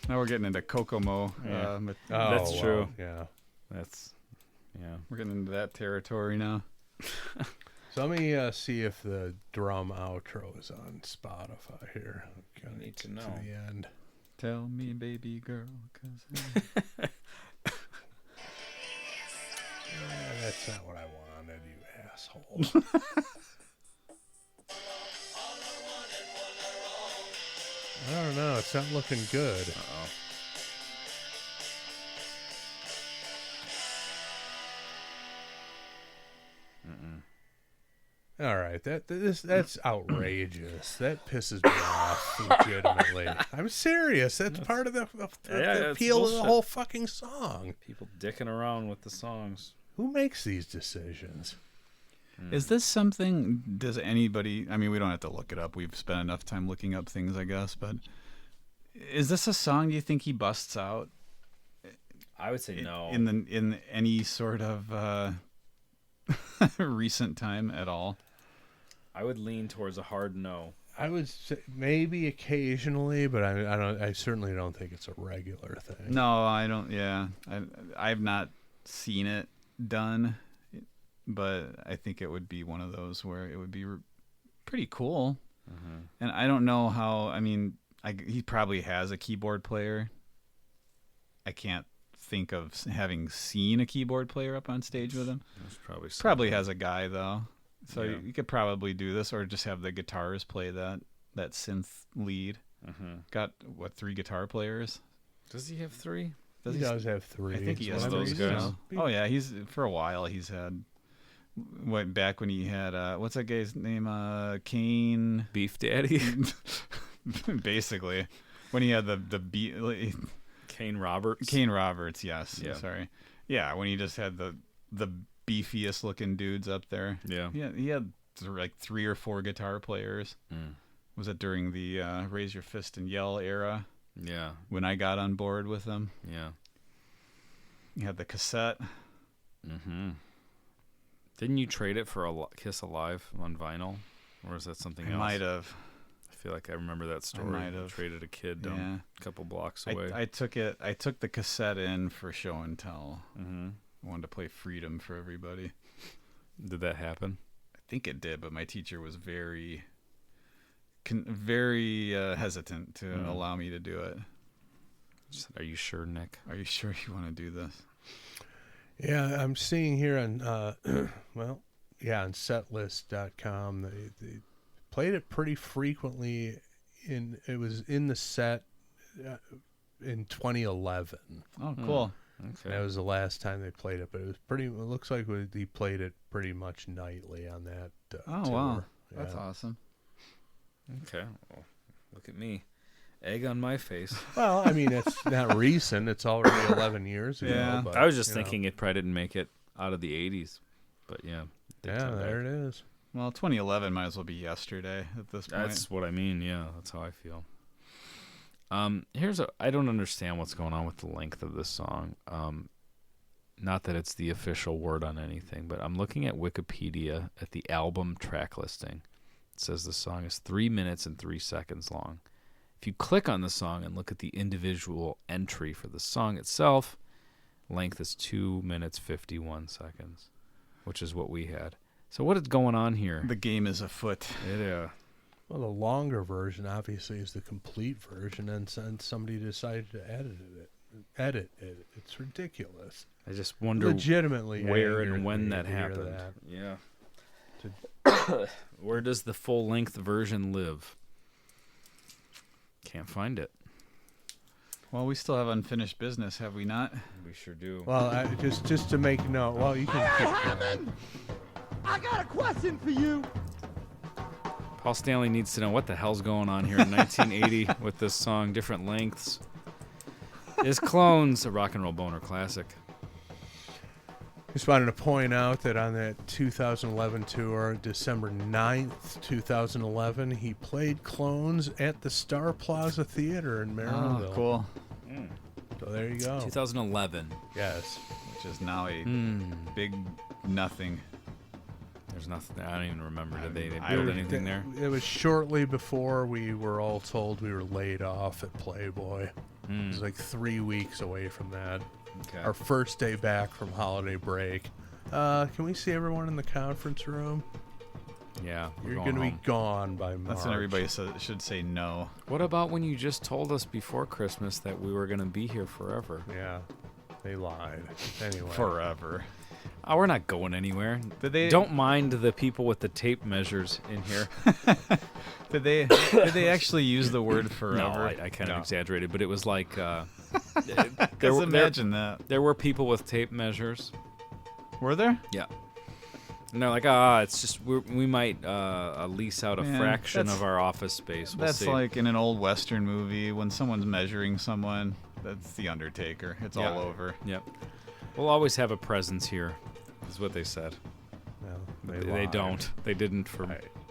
Now we're getting into Kokomo. That's true. Yeah. We're getting into that territory now. So let me see if the drum outro is on Spotify here. I need to know. To the end. Tell me, baby girl, 'cause That's not what I wanted, you asshole. I don't know. It's not looking good. Uh-oh. All right, that's outrageous. That pisses me off legitimately. I'm serious. That's part of the appeal of the whole fucking song. People dicking around with the songs. Who makes these decisions? Is this something, does anybody, I mean, we don't have to look it up. We've spent enough time looking up things, I guess, but is this a song you think he busts out? I would say no. In any sort of recent time at all? I would lean towards a hard no. I would say maybe occasionally, but I certainly don't think it's a regular thing. No, I don't. Yeah, I've not seen it done, but I think it would be one of those where it would be pretty cool. And I don't know how. I mean, he probably has a keyboard player. I can't think of having seen a keyboard player up on stage with him. There's probably Probably has a guy though, so Yeah. you could probably do this, or just have the guitars play that synth lead. Got what, 3 guitar players? Does he have 3? He does have 3. I think he has Whatever those he's guys. done. Oh yeah, he's for a while he's had. Went back when he had what's that guy's name? Kane. Beef Daddy? Basically, when he had the Kane Roberts? Kane Roberts. Yes. Yeah. Sorry. Yeah, when he just had the beefiest looking dudes up there. Yeah. Yeah, he had like 3 or 4 guitar players. Was it during the Raise Your Fist and Yell era Yeah. when I got on board with him? Yeah. He had the cassette. Didn't you trade it for a Kiss Alive on vinyl? Or is that something I else? might have. I feel like I remember that story. might You have. traded a kid down Yeah. a couple blocks away. I took the cassette in for show and tell. I wanted to play Freedom for everybody. Did that happen? I think it did, but my teacher was very hesitant to Mm. allow me to do it. Are you sure, Nick? Are you sure you want to do this? Yeah, I'm seeing here on on setlist.com they played it pretty frequently. It was in the set in 2011. Oh, cool. Okay. That was the last time they played it, but it looks like he played it pretty much nightly on that Oh, tour. wow. That's Yeah. awesome. Okay. Well, look at me. Egg on my face. Well, I mean, it's not recent. It's already 11 years ago. Yeah. But, I was just you know. thinking it probably didn't make it out of the 80s. But yeah. they Yeah, come back. there it is. Well, 2011 might as well be yesterday at this point. That's what I mean. Yeah, that's how I feel. I don't understand what's going on with the length of this song. Not that it's the official word on anything, but I'm looking at Wikipedia at the album track listing. It says the song is 3 minutes and 3 seconds long. If you click on the song and look at the individual entry for the song itself, length is 2 minutes 51 seconds, which is what we had. So what is going on here? The game is afoot. Well, the longer version obviously is the complete version, and somebody decided to edit it. It's ridiculous. I just wonder Legitimately where angered and when me that to hear happened. that. Yeah. Where does the full length version live? Can't find it. Well, we still have unfinished business, have we not? We sure do. Well, just to make note. Well, you can keep going. I got a question for you. Paul Stanley needs to know what the hell's going on here in 1980 with this song, different lengths. Is Clones a rock and roll boner classic? Just wanted to point out that on that 2011 tour, December 9th, 2011, he played Clones at the Star Plaza Theater in Maryville. Oh, cool. So there you go. 2011. Yes. Which is now a big nothing. There's nothing. I don't even remember. Did they I build don't- anything there? It was shortly before we were all told we were laid off at Playboy. It was like 3 weeks away from that. Okay. Our first day back from holiday break. Can we see everyone in the conference room? Yeah, we're You're going going to be home. gone by March. That's when everybody should say no. What about when you just told us before Christmas that we were going to be here forever? Yeah, they lied. Anyway. Forever. Oh, we're not going anywhere. Did they? Don't mind the people with the tape measures in here. Did they actually use the word No, forever? I kind of exaggerated, but it was like Because imagine that. there were people with tape measures. Were there? Yeah. And they're like, it's just we might lease out a Man, fraction that's- of our office space. We'll That's see. like in an old Western movie when someone's measuring someone. That's the Undertaker. It's Yeah. all over. Yep. We'll always have a presence here, is what they said. No, They lied. don't. They didn't for.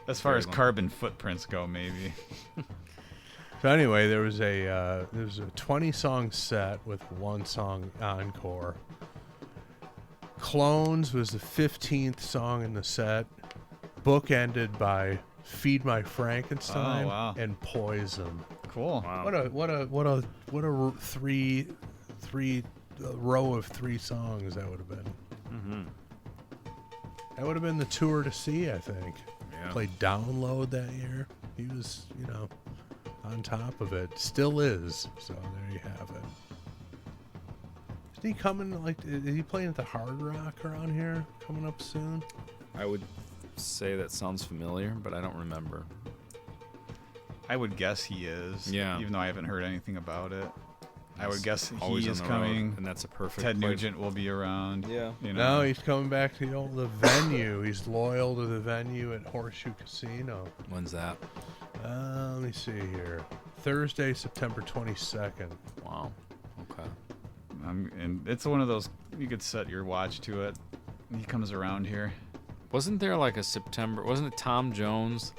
As far Very as long. carbon footprints go, maybe. So anyway, there was a 20-song set with one song encore. Clones was the 15th song in the set, bookended by Feed My Frankenstein, Oh, wow. and Poison. Cool. Wow. What a three row of 3 songs that would have been. Mm-hmm. That would have been the tour to see, I think. Yeah. Played Download that year. He was, on top of it. Still is. So there you have it. Isn't he coming, is he playing at the Hard Rock around here? Coming up soon? I would say that sounds familiar, but I don't remember. I would guess he is. Yeah. Even though I haven't heard anything about it. I would guess Always he on is the coming. road, and that's a perfect. Ted place. Nugent will be around. Yeah. You know. No, he's coming back to the venue. He's loyal to the venue at Horseshoe Casino. When's that? Let me see here. Thursday, September 22nd. Wow. Okay. And it's one of those you could set your watch to it. He comes around here. Wasn't there like a September? Wasn't it Tom Jones?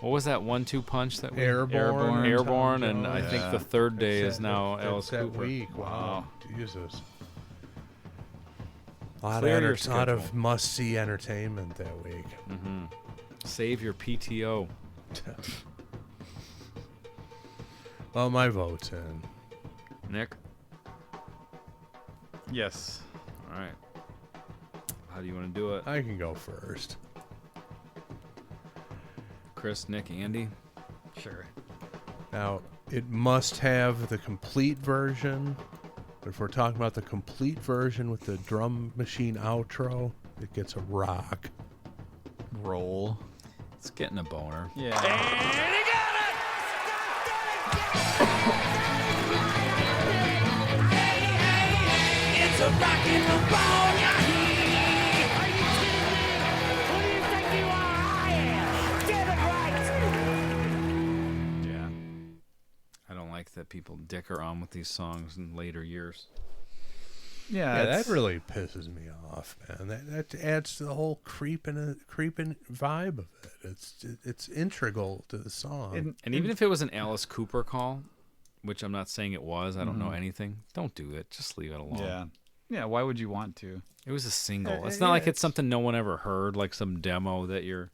What was that 1-2 punch that we Tom Airborne, and Jones. I think Yeah. the third day That's is now that's Alice that Cooper. week. Wow. Jesus. A lot, Clear your lot of schedule. must-see entertainment that week. Mm-hmm. Save your PTO. Well, my vote's in. Nick. Yes. All right. How do you want to do it? I can go first. Chris, Nick, Andy. Sure. Now, it must have the complete version. But if we're talking about the complete version with the drum machine outro, it gets a rock. Roll. It's getting a boner. Yeah. It's a rockin' the bone, yeah. Yeah. I don't like that people dicker on with these songs in later years. Yeah. Yeah, it's- that really pisses me off, man. That adds to the whole creeping vibe of it. It's integral to the song. And even if it was an Alice Cooper call, which I'm not saying it was, I don't know Mhm. anything. Don't do it. Just leave it alone. Yeah. Yeah. Why would you want to? It was a single. It's yeah, not like it's it's- something no one ever heard, like some demo that you're.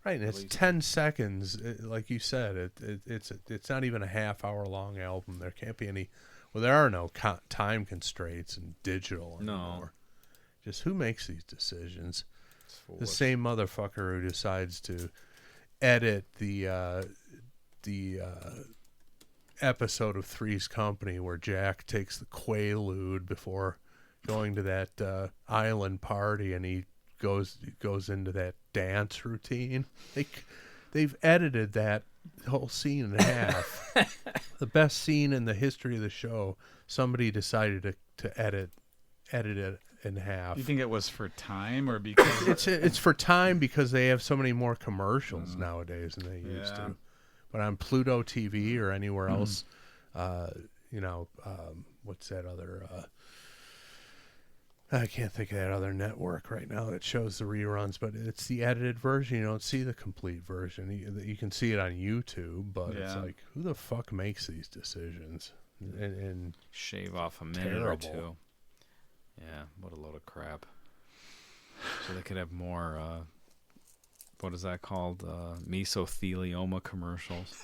Right, and it's 10 seconds, like you said. It's not even a half-hour long album. There can't be any. Well, there are no time constraints in digital No. anymore. Just who makes these decisions? It's The foolish. same motherfucker who decides to edit the episode of Three's Company where Jack takes the Quaalude before going to that island party, and he goes into that dance routine. They've edited that whole scene in half. The best scene in the history of the show. Somebody decided to edit it in half. Do you think it was for time or because It's for time because they have so many more commercials nowadays than they used Yeah. to. But on Pluto TV or anywhere else, what's that other? I can't think of that other network right now that shows the reruns, but it's the edited version. You don't see the complete version. You can see it on YouTube, but it's Yeah. like, who the fuck makes these decisions? And Shave off a minute or Terrible. two. Yeah, what a load of crap. So they could have more, what is that called? Mesothelioma commercials.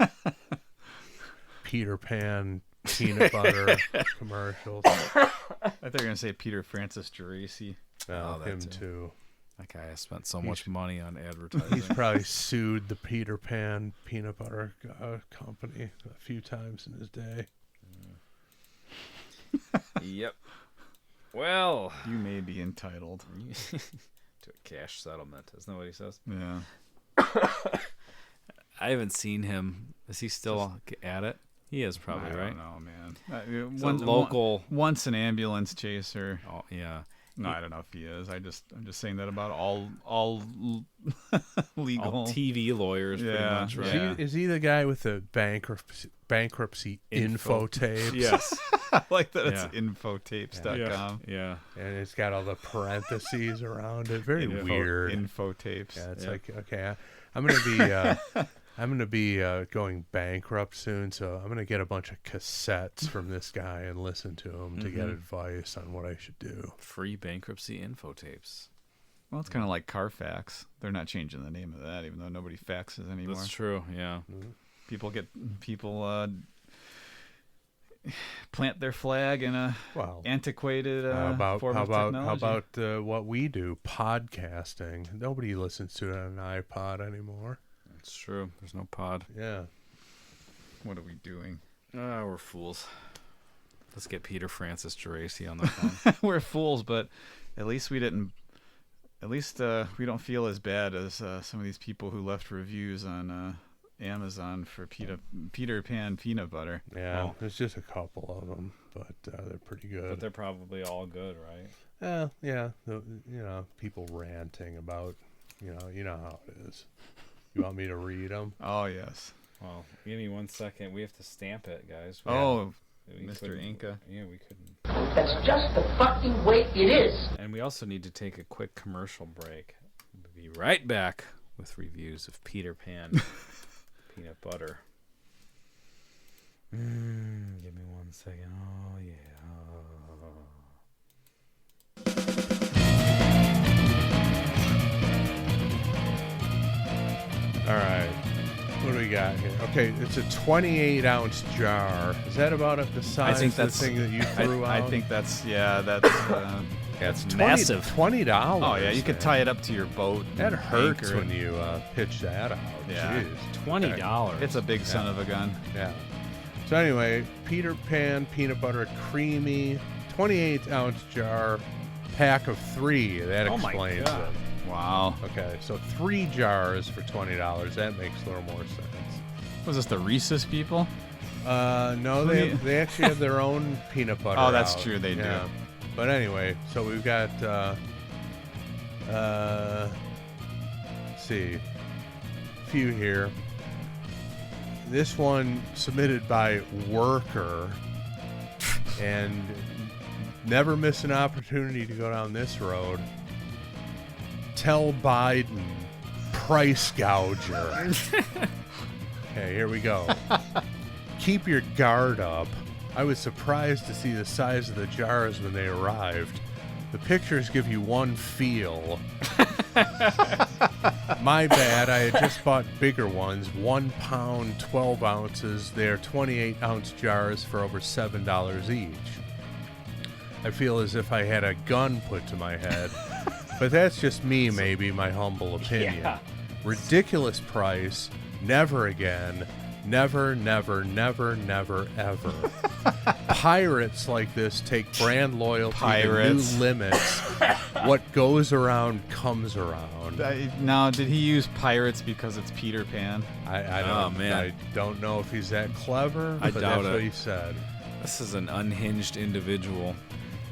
Peter Pan peanut butter commercials. I thought you were gonna say Peter Francis Geraci. No, that him too. too. That guy has spent so much money on advertising. He's probably sued the Peter Pan peanut butter company a few times in his day. Yep. Well, You may be entitled. to a cash settlement, isn't that what he says? Yeah. I haven't seen him. Is he still at it? He is probably, I right? don't know, man. It's a local. Once an ambulance chaser. Oh, yeah. No, I don't know if he is. I'm just saying that about all legal. All TV lawyers, pretty Yeah. much, right? Yeah. Is he the guy with the bankruptcy Info. infotape? Yes. I like that it's Yeah. infotapes.com. Yeah. And it's got all the parentheses around it. Very weird. Infotapes. Yeah, it's Yeah. like, okay, I'm gonna be going bankrupt soon, so I'm gonna get a bunch of cassettes from this guy and listen to him to get advice on what I should do. Free bankruptcy info tapes. Well, it's kind of like Carfax. They're not changing the name of that, even though nobody faxes anymore. That's true. Yeah. People plant their flag in a Well, antiquated how about form of technology. what we do, podcasting? Nobody listens to it on an iPod anymore. That's true. There's no pod. Yeah. What are we doing? We're fools. Let's get Peter Francis Geraci on the phone. We're fools, but at least we didn't. At least we don't feel as bad as some of these people who left reviews on Amazon for Peter Pan peanut butter. Yeah, Well, there's just a couple of them, but they're pretty good. but they're probably all good, right? Yeah, people ranting about, you know how it is. You want me to read them? Oh yes. Well, give me 1 second. We have to stamp it, guys. Oh, We Mr. couldn't- Inca. Yeah, we couldn't. That's just the fucking way it is. And we also need to take a quick commercial break. We'll be right back with reviews of Peter Pan peanut butter. Give me 1 second. Oh, yeah. All right. What do we got here? Okay, it's a 28-ounce jar. Is that about the size think of the that's- thing that you threw I out? think that's That's $20 massive. $20. Oh yeah, you could man. tie it up to your boat. That and hurts anchor it. when you pitch that out. Yeah. Jeez. $20. It's a big son of a gun. Yeah. So anyway, Peter Pan peanut butter creamy, 28-ounce jar, pack of 3. That Oh my explains God. it. Wow. Okay, so 3 jars for $20. That makes a little more sense. Was this the Reese's people? No, Who they actually have their own peanut butter. Oh, that's out. true, they do. But anyway, so we've got let's see, a few here. This one submitted by Worker, and never miss an opportunity to go down this road. Tell Biden, price gouger. Okay, here we go. Keep your guard up. I was surprised to see the size of the jars when they arrived. The pictures give you one feel. My bad, I had just bought bigger ones, 1 pound, 12 ounces. They're 28-ounce jars for over $7 each. I feel as if I had a gun put to my head. But that's just me, maybe, my humble opinion. Yeah. Ridiculous price, never again. Never, never, never, never, ever. Pirates like this take brand loyalty Pirates. to new limits. What goes around comes around. Now, did he use pirates because it's Peter Pan? I Oh, don't, man. I don't know if he's that clever, I but doubt that's it. what he said. This is an unhinged individual.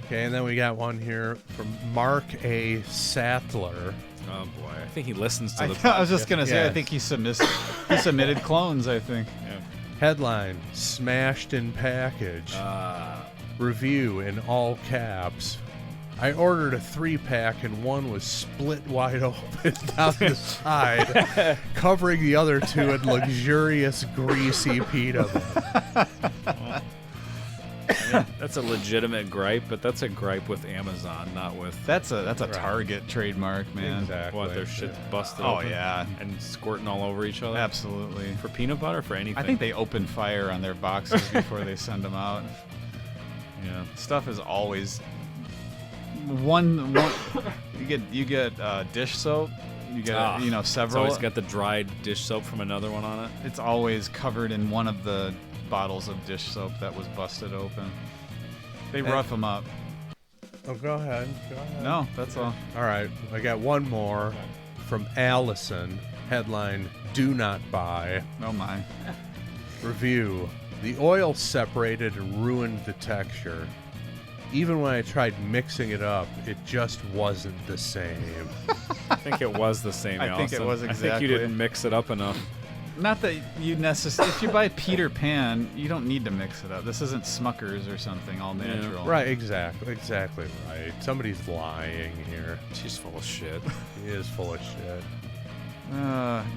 Okay, and then we got one here from Mark A. Sattler. Oh boy, I think he listens to I, the I was just gonna say, Yeah. I think he submitted clones. I think. Headline, smashed in package. Review in all caps. I ordered a 3-pack and one was split wide open down the side, covering the other 2 in luxurious, greasy peanut butter. That's a legitimate gripe, but that's a gripe with Amazon, not with That's a Target trademark, man. Exactly. what their shit's busted Oh open yeah, and squirting all over each other. absolutely. For peanut butter, for anything. I think they open fire on their boxes before they send them out. Yeah. Stuff is always one. You get dish soap. You get It's several. always got the dried dish soap from another one on it. It's always covered in one of the bottles of dish soap that was busted open. They rough them up. Oh, go ahead. Go ahead. No, that's all. All right, I got one more from Allison. Headline, do not buy. Oh my. Review, the oil separated and ruined the texture. Even when I tried mixing it up, it just wasn't the same. I think it was the same. I think it Allison. was I think exactly. you didn't mix it up enough. Not that you necessarily. If you buy Peter Pan, you don't need to mix it up. This isn't Smuckers or something all natural. Right, exactly right. Somebody's lying here. She's full of shit. He is full of shit.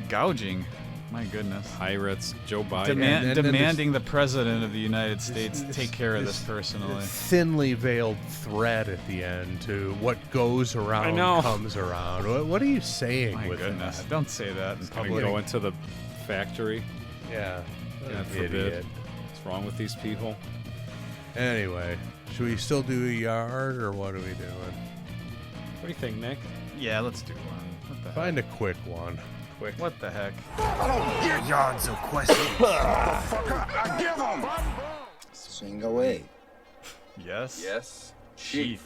Gouging. My goodness. Pirates, Joe Biden. And then Demanding the president of the United States take care of this personally. Thinly veiled thread at the end to what goes around know. comes around. What are you saying My with goodness. that? Don't say that in Gonna public. go into the factory. Yeah. What God an forbid. idiot. What's wrong with these people? Anyway, should we still do a yard or what are we doing? What do you think, Nick? Yeah, let's do one. What the Find a quick one. Quick. What the heck? Yards of questions. Motherfucker, I give 'em. Sing away. Yes? Yes. Chief.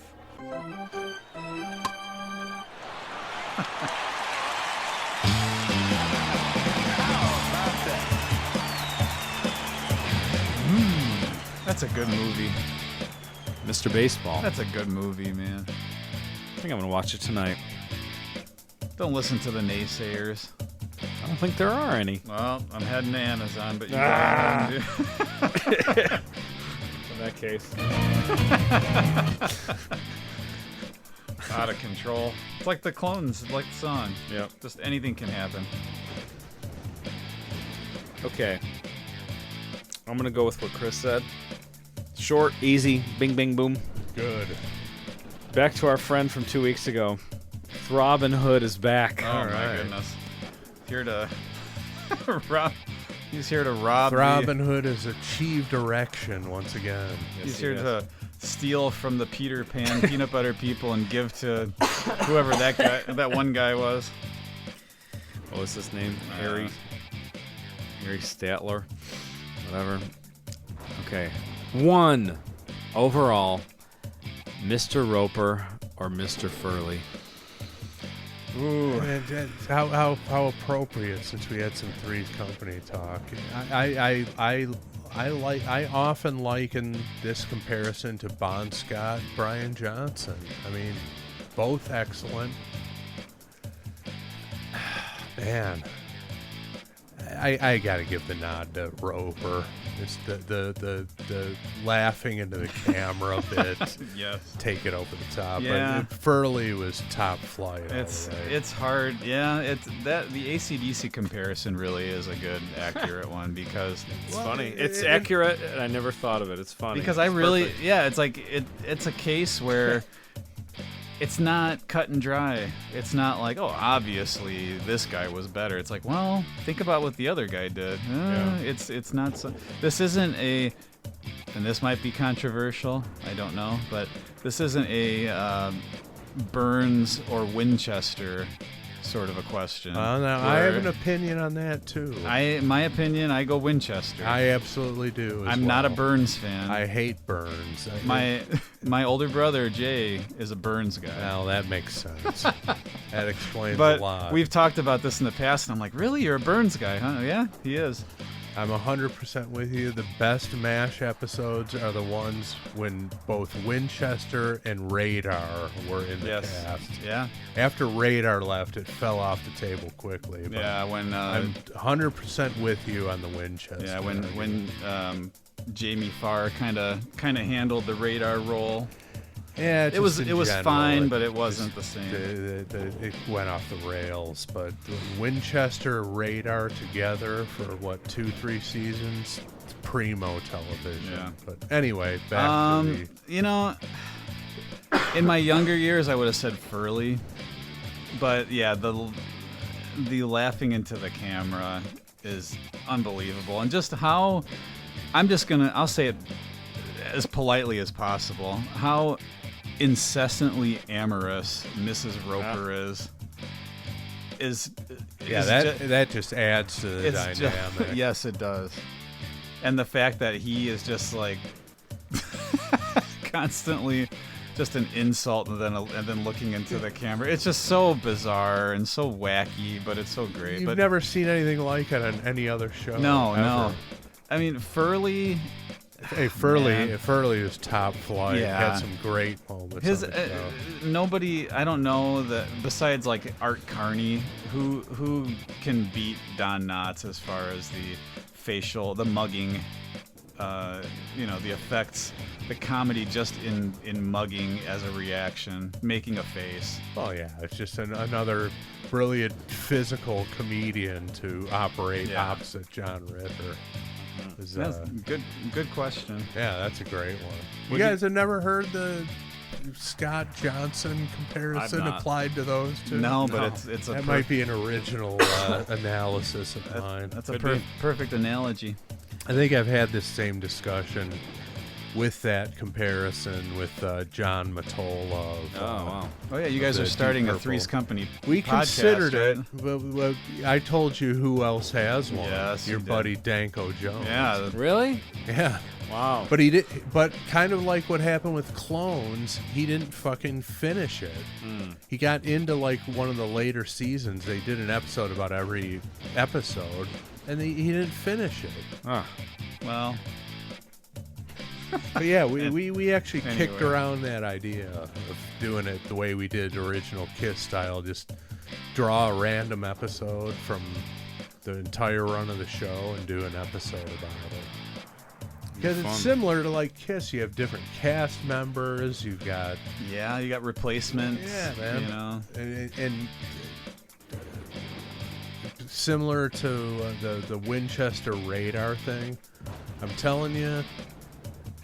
That's a good movie. Mr. Baseball. That's a good movie, man. I think I'm gonna watch it tonight. Don't listen to the naysayers. I don't think there are any. Well, I'm heading to Amazon, but you go ahead and do. In that case. Out of control. It's like the clones, like the song. Yep. Just anything can happen. Okay. I'm gonna go with what Chris said. Short, easy, bing, bing, boom. Good. Back to our friend from 2 weeks ago. Robin Hood is back. Oh my right. goodness. Here to rob. He's here to rob. Robin Hood has achieved erection once again. He's he here is. to steal from the Peter Pan peanut butter people and give to whoever that one guy was. What was his name? Harry Statler. Whatever. Okay. 1 overall, Mr. Roper or Mr. Furley. Ooh. And how appropriate since we had some Three's Company talk. I often liken this comparison to Bon Scott, Brian Johnson. I mean, both excellent. Man, I gotta give the nod to Roper. It's the laughing into the camera bit. Yes. Take it over the top. Yeah. But Furley was top flight. all the way. It's hard. Yeah, it's that the AC/DC comparison really is a good accurate one because It's funny. It's accurate, and I never thought of it. It's funny. because I It's really perfect. it's like it's a case where it's not cut and dry. It's not like, oh, obviously this guy was better. It's like, well, think about what the other guy did. It's not so. This isn't a, and this might be controversial. I don't know, but this isn't a Burns or Winchester sort of a question. Now, I have where an opinion on that too. my opinion, I go Winchester. I absolutely do. I'm not a Burns fan. I hate Burns. My older brother Jay is a Burns guy. Well, that makes sense. That explains a But lot. we've talked about this in the past, and I'm like, really? You're a Burns guy, huh? Yeah, he is. I'm 100% with you. The best MASH episodes are the ones when both Winchester and Radar were in the cast. Yeah. After Radar left, it fell off the table quickly. But Yeah, when I'm 100% with you on the Winchester. yeah, when Jamie Farr kind of handled the Radar role. Yeah, It was just in general, fine, but it wasn't the just- same. It went off the rails. But Winchester, Radar together for what 2-3 seasons, it's primo television. Yeah. But anyway, back to the. You know, in my younger years, I would have said Furley, but yeah, the laughing into the camera is unbelievable, and just how I'll say it as politely as possible, how incessantly amorous Mrs. Roper is Yeah, that just adds to the it's just- dynamic. yes, it does. And the fact that he is just like constantly just an insult and then looking into the camera. It's just so bizarre and so wacky, but it's so great. You've but never seen anything like it on any other show. no. ever. I mean, Furley. Hey, Furley Man. Was top flight. Yeah. Had some great moments. His on the show. nobody. I don't know that besides like Art Carney, who can beat Don Knotts as far as the mugging the effects, the comedy just in mugging as a reaction, making a face. Oh yeah, it's just another brilliant physical comedian to operate opposite John Ritter. Is, That's good question. yeah, that's a great one. You guys have never heard the Scott Johnson comparison I've not. applied to those two? No, but it's a That might be an original analysis of mine. that's a perfect analogy. I think I've had this same discussion with that comparison with John Matola. Of, wow. Oh yeah, you guys the are starting Deep a Three's Purple. Company. We podcast, considered it, right? but I told you who else has one. Yes, you your did. buddy Danko Jones. Yeah, Really? yeah. Wow. But he did. But kind of like what happened with Clones, he didn't fucking finish it. He got into like one of the later seasons. They did an episode about every episode, and he didn't finish it. Huh. well, But yeah, we actually kicked Anyway. around that idea of doing it the way we did original Kiss style. Just draw a random episode from the entire run of the show and do an episode about it. Because it's Fun. similar to like Kiss. You have different cast members. You've got yeah, you got replacements. Yeah, man. You know, and similar to the Winchester radar thing. I'm telling you,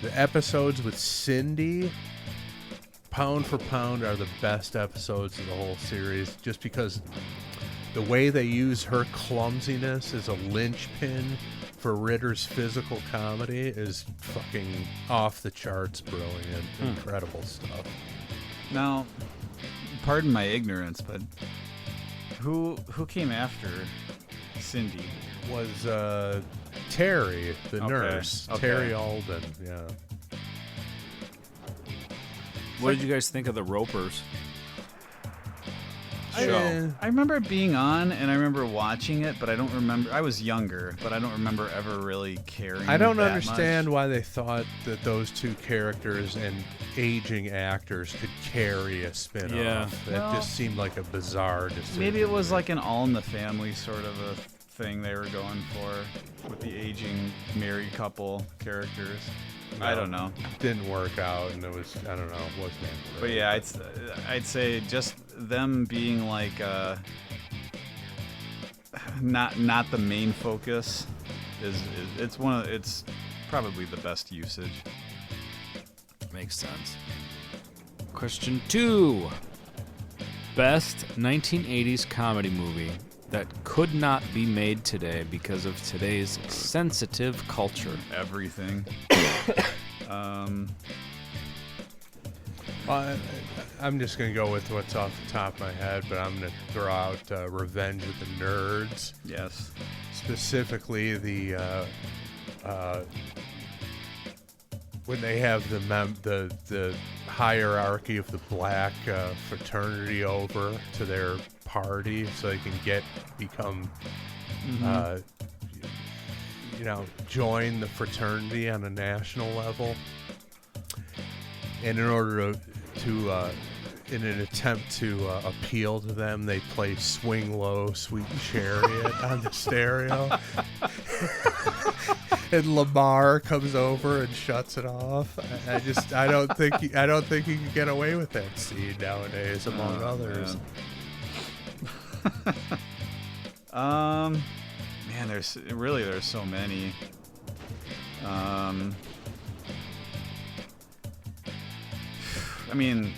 the episodes with Cindy, pound for pound, are the best episodes of the whole series. Just because the way they use her clumsiness as a linchpin for Ritter's physical comedy is fucking off the charts brilliant. Incredible stuff. now, pardon my ignorance, but who came after Cindy? Was Terry, the Okay, nurse. okay. Terry Alden, yeah. What did you guys think of the Ropers? Show. I remember it being on, and I remember watching it, but I don't remember. I was younger, but I don't remember ever really caring. I don't that understand much. why they thought that those two characters and aging actors could carry a spin-off. Yeah. That Well, just seemed like a bizarre decision. Maybe it was to me. like an All in the Family sort of a thing they were going for with the aging married couple characters. I No. don't know. Didn't work out, and it was, I don't know, it wasn't that But great. yeah, I'd say just them being like not the main focus is it's probably the best usage. Makes sense. Question 2. Best 1980s comedy movie that could not be made today because of today's sensitive culture. Everything. I'm just going to go with what's off the top of my head, but I'm going to throw out Revenge of the Nerds. Yes. Specifically the when they have the hierarchy of the black fraternity over to their party so they can become join the fraternity on a national level, and in order to in an attempt to appeal to them, they play Swing Low, Sweet Chariot on the stereo. And Lamar comes over and shuts it off. I don't think you can get away with that scene nowadays, among others. Man, there's so many. I mean,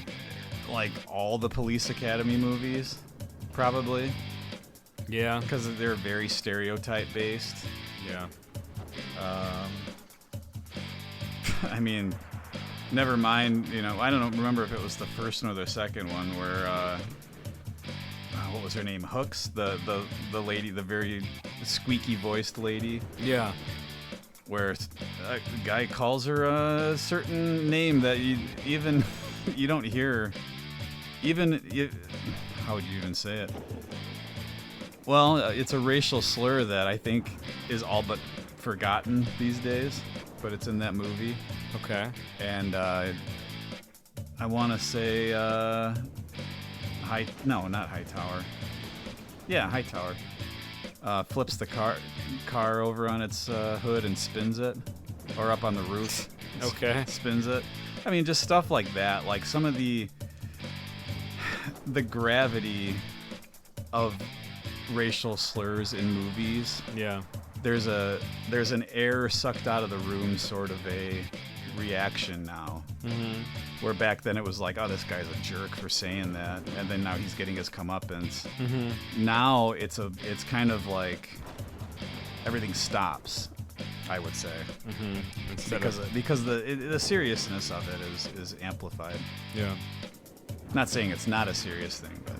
like all the Police Academy movies, probably, Yeah. because they're very stereotype based. Yeah. I mean, never mind. I don't remember if it was the first one or the second one where what was her name? Hooks, the lady, the very squeaky voiced lady, Yeah. where a guy calls her a certain name that you don't hear. How would you even say it? Well, it's a racial slur that I think is all but forgotten these days, but it's in that movie. Okay. And I want to say not Hightower. Yeah, Hightower. Flips the car over on its hood and spins it. or up on the roof. Okay. Spins it. I mean, just stuff like that. Like some of the gravity of racial slurs in movies. Yeah. There's an air sucked out of the room sort of a reaction now. Mm-hmm. Where back then it was like, oh, this guy's a jerk for saying that, and then now he's getting his comeuppance. Mm-hmm. Now it's kind of like everything stops, I would say, Mm-hmm. because the seriousness of it is amplified. Yeah. Not saying it's not a serious thing, but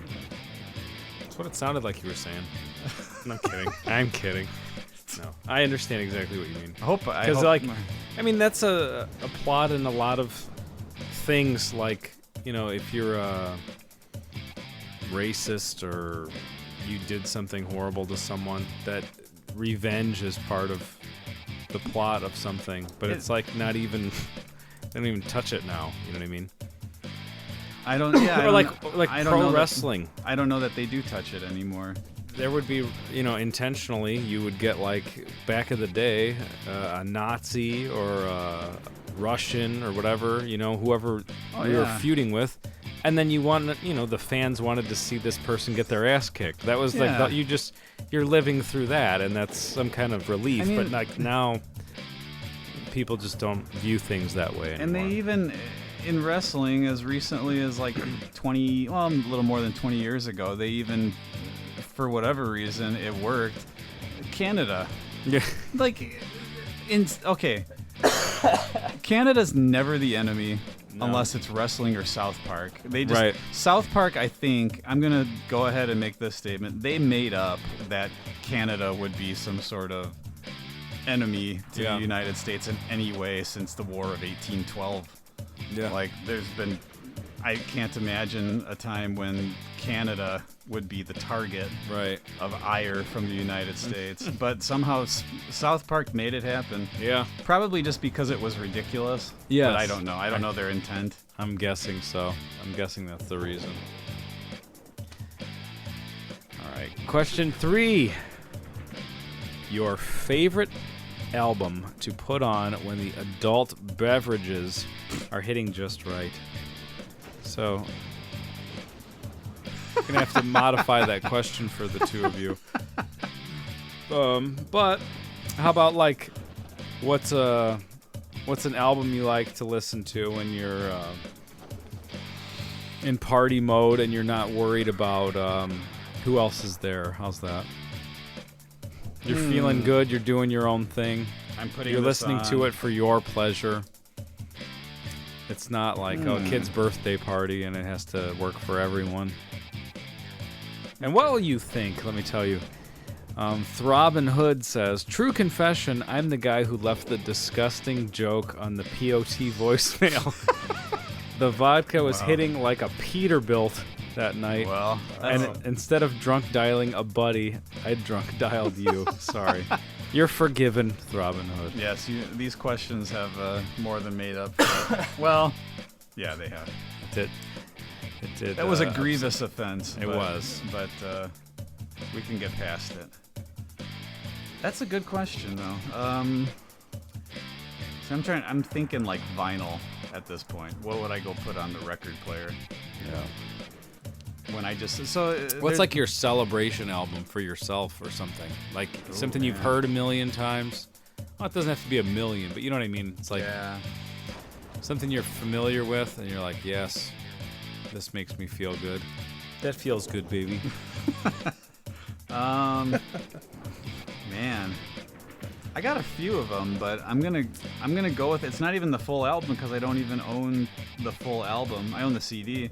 That's what it sounded like you were saying. I'm kidding. I'm kidding. No, I understand exactly what you mean. I hope Because, like, I mean, that's a plot in a lot of things. Like, you know, if you're a racist or you did something horrible to someone, that revenge is part of the plot of something. But it's like not even, they don't even touch it now. You know what I mean? I don't. Yeah, Or like I don't know pro that- wrestling. I don't know that they do touch it anymore. There would be, you know, intentionally, you would get, like, back in the day, a Nazi or a Russian or whatever, you know, whoever you were yeah. feuding with. And then the fans wanted to see this person get their ass kicked. That was Yeah. like, you're living through that, and that's some kind of relief. I mean- but, like, now, people just don't view things that way anymore. And they even, in wrestling, as recently as like 20, well, a little more than 20 years ago, they even, for whatever reason, it worked. Canada, Yeah. like, okay, Canada's never the enemy unless it's wrestling or South Park. They just Right. South Park, I think, I'm gonna go ahead and make this statement. They made up that Canada would be some sort of enemy to Yeah. the United States in any way since the War of 1812. Yeah. Like, I can't imagine a time when Canada would be the target Right. of ire from the United States. But somehow South Park made it happen. Yeah. Probably just because it was ridiculous. Yes. But I don't know. I don't know their intent. I'm guessing so. I'm guessing that's the reason. All right. Question 3. Your favorite album to put on when the adult beverages are hitting just right. So, I'm going to have to modify that question for the two of you. But how about, like, what's an album you like to listen to when you're in party mode and you're not worried about who else is there? How's that? You're feeling good. You're doing your own thing. I'm putting You're this listening to on. it for your pleasure. It's not like a kid's birthday party and it has to work for everyone. And what will you think? Let me tell you. Throbbing Hood says, "True confession, I'm the guy who left the disgusting joke on the POT voicemail. The vodka was hitting like a Peterbilt that night. Well, And that's- instead of drunk dialing a buddy, I drunk dialed you. Sorry. You're forgiven, Throbbing Hood." yes, these questions have more than made up for it. Well, yeah, they have. It did. That was a grievous offense. It was. But we can get past it. That's a good question, though. So I'm thinking like vinyl at this point. What would I go put on the record player? Yeah. When I just What's like your celebration album for yourself or something? Like something you've heard a million times? Well, it doesn't have to be a million, but you know what I mean? It's like something you're familiar with and you're like, yes, this makes me feel good. That feels good, baby. Man, I got a few of them, but I'm gonna go with it's not even the full album because I don't even own the full album. I own the CD,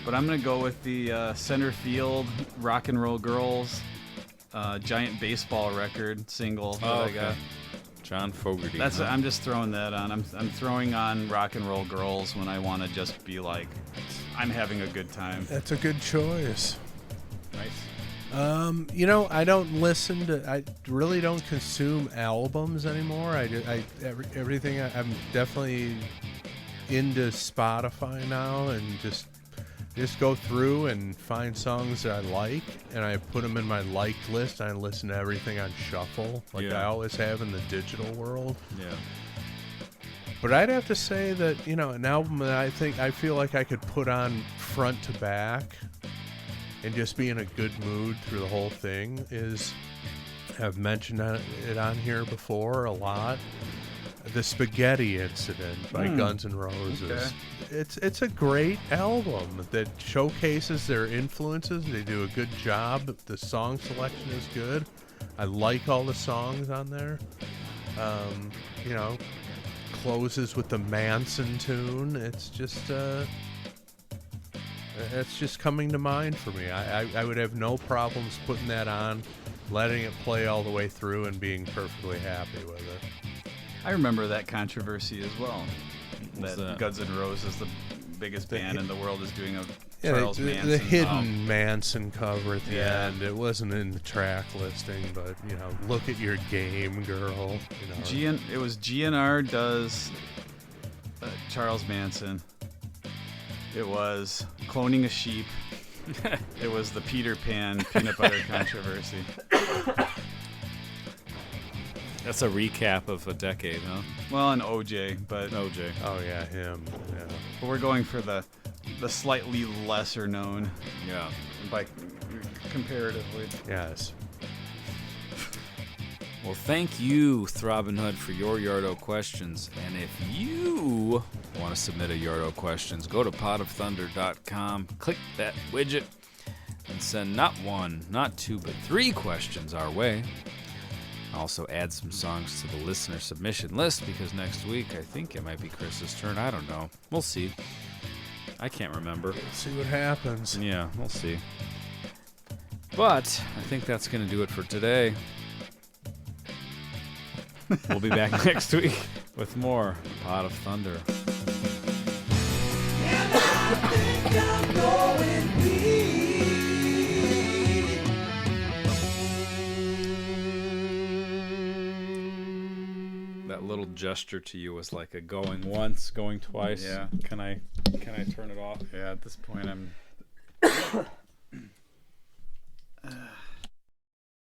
but I'm gonna go with the Center Field Rock and Roll Girls Giant Baseball record single that I got. John Fogerty. That's huh? I'm just throwing that on. I'm throwing on Rock and Roll Girls when I want to just be like, I'm having a good time. That's a good choice. Nice. You know, I don't listen to. I really don't consume albums anymore. Everything. I'm definitely into Spotify now, and just go through and find songs that I like, and I put them in my liked list. I listen to everything on shuffle, like I Yeah. always have in the digital world. Yeah. But I'd have to say that, you know, an album that I feel like I could put on front to back and just be in a good mood through the whole thing is, I've mentioned it on here before a lot, The Spaghetti Incident by Guns N' Roses. Okay. It's a great album that showcases their influences. They do a good job. The song selection is good. I like all the songs on there. You know, closes with the Manson tune. It's just coming to mind for me. I would have no problems putting that on, letting it play all the way through, and being perfectly happy with it. I remember that controversy as well. What's that? Guns N' Roses, the biggest band in the world, is doing a Yeah, Charles Manson. the hidden Manson cover at the Yeah. end. It wasn't in the track listing, but, you know, look at your game, girl. You know. It was GNR does Charles Manson. It was Cloning a Sheep. It was the Peter Pan peanut butter controversy. That's a recap of a decade, huh? Well, an OJ, but OJ. Oh yeah, him. Yeah. but we're going for the slightly lesser known Yeah. by comparatively. Yes. Well, thank you, Throbbing Hood, for your Yardo questions. And if you want to submit a Yardo questions, go to potofthunder.com, click that widget, and send not one, not two, but 3 questions our way. Also add some songs to the listener submission list, because next week I think it might be Chris's turn. I don't know. We'll see. I can't remember. Let's see what happens. Yeah, we'll see. But I think that's going to do it for today. We'll be back next week with more Pot of Thunder. And I think I'm going pee. That little gesture to you was like a going once, going twice. Yeah. Can I turn it off? Yeah, at this point I'm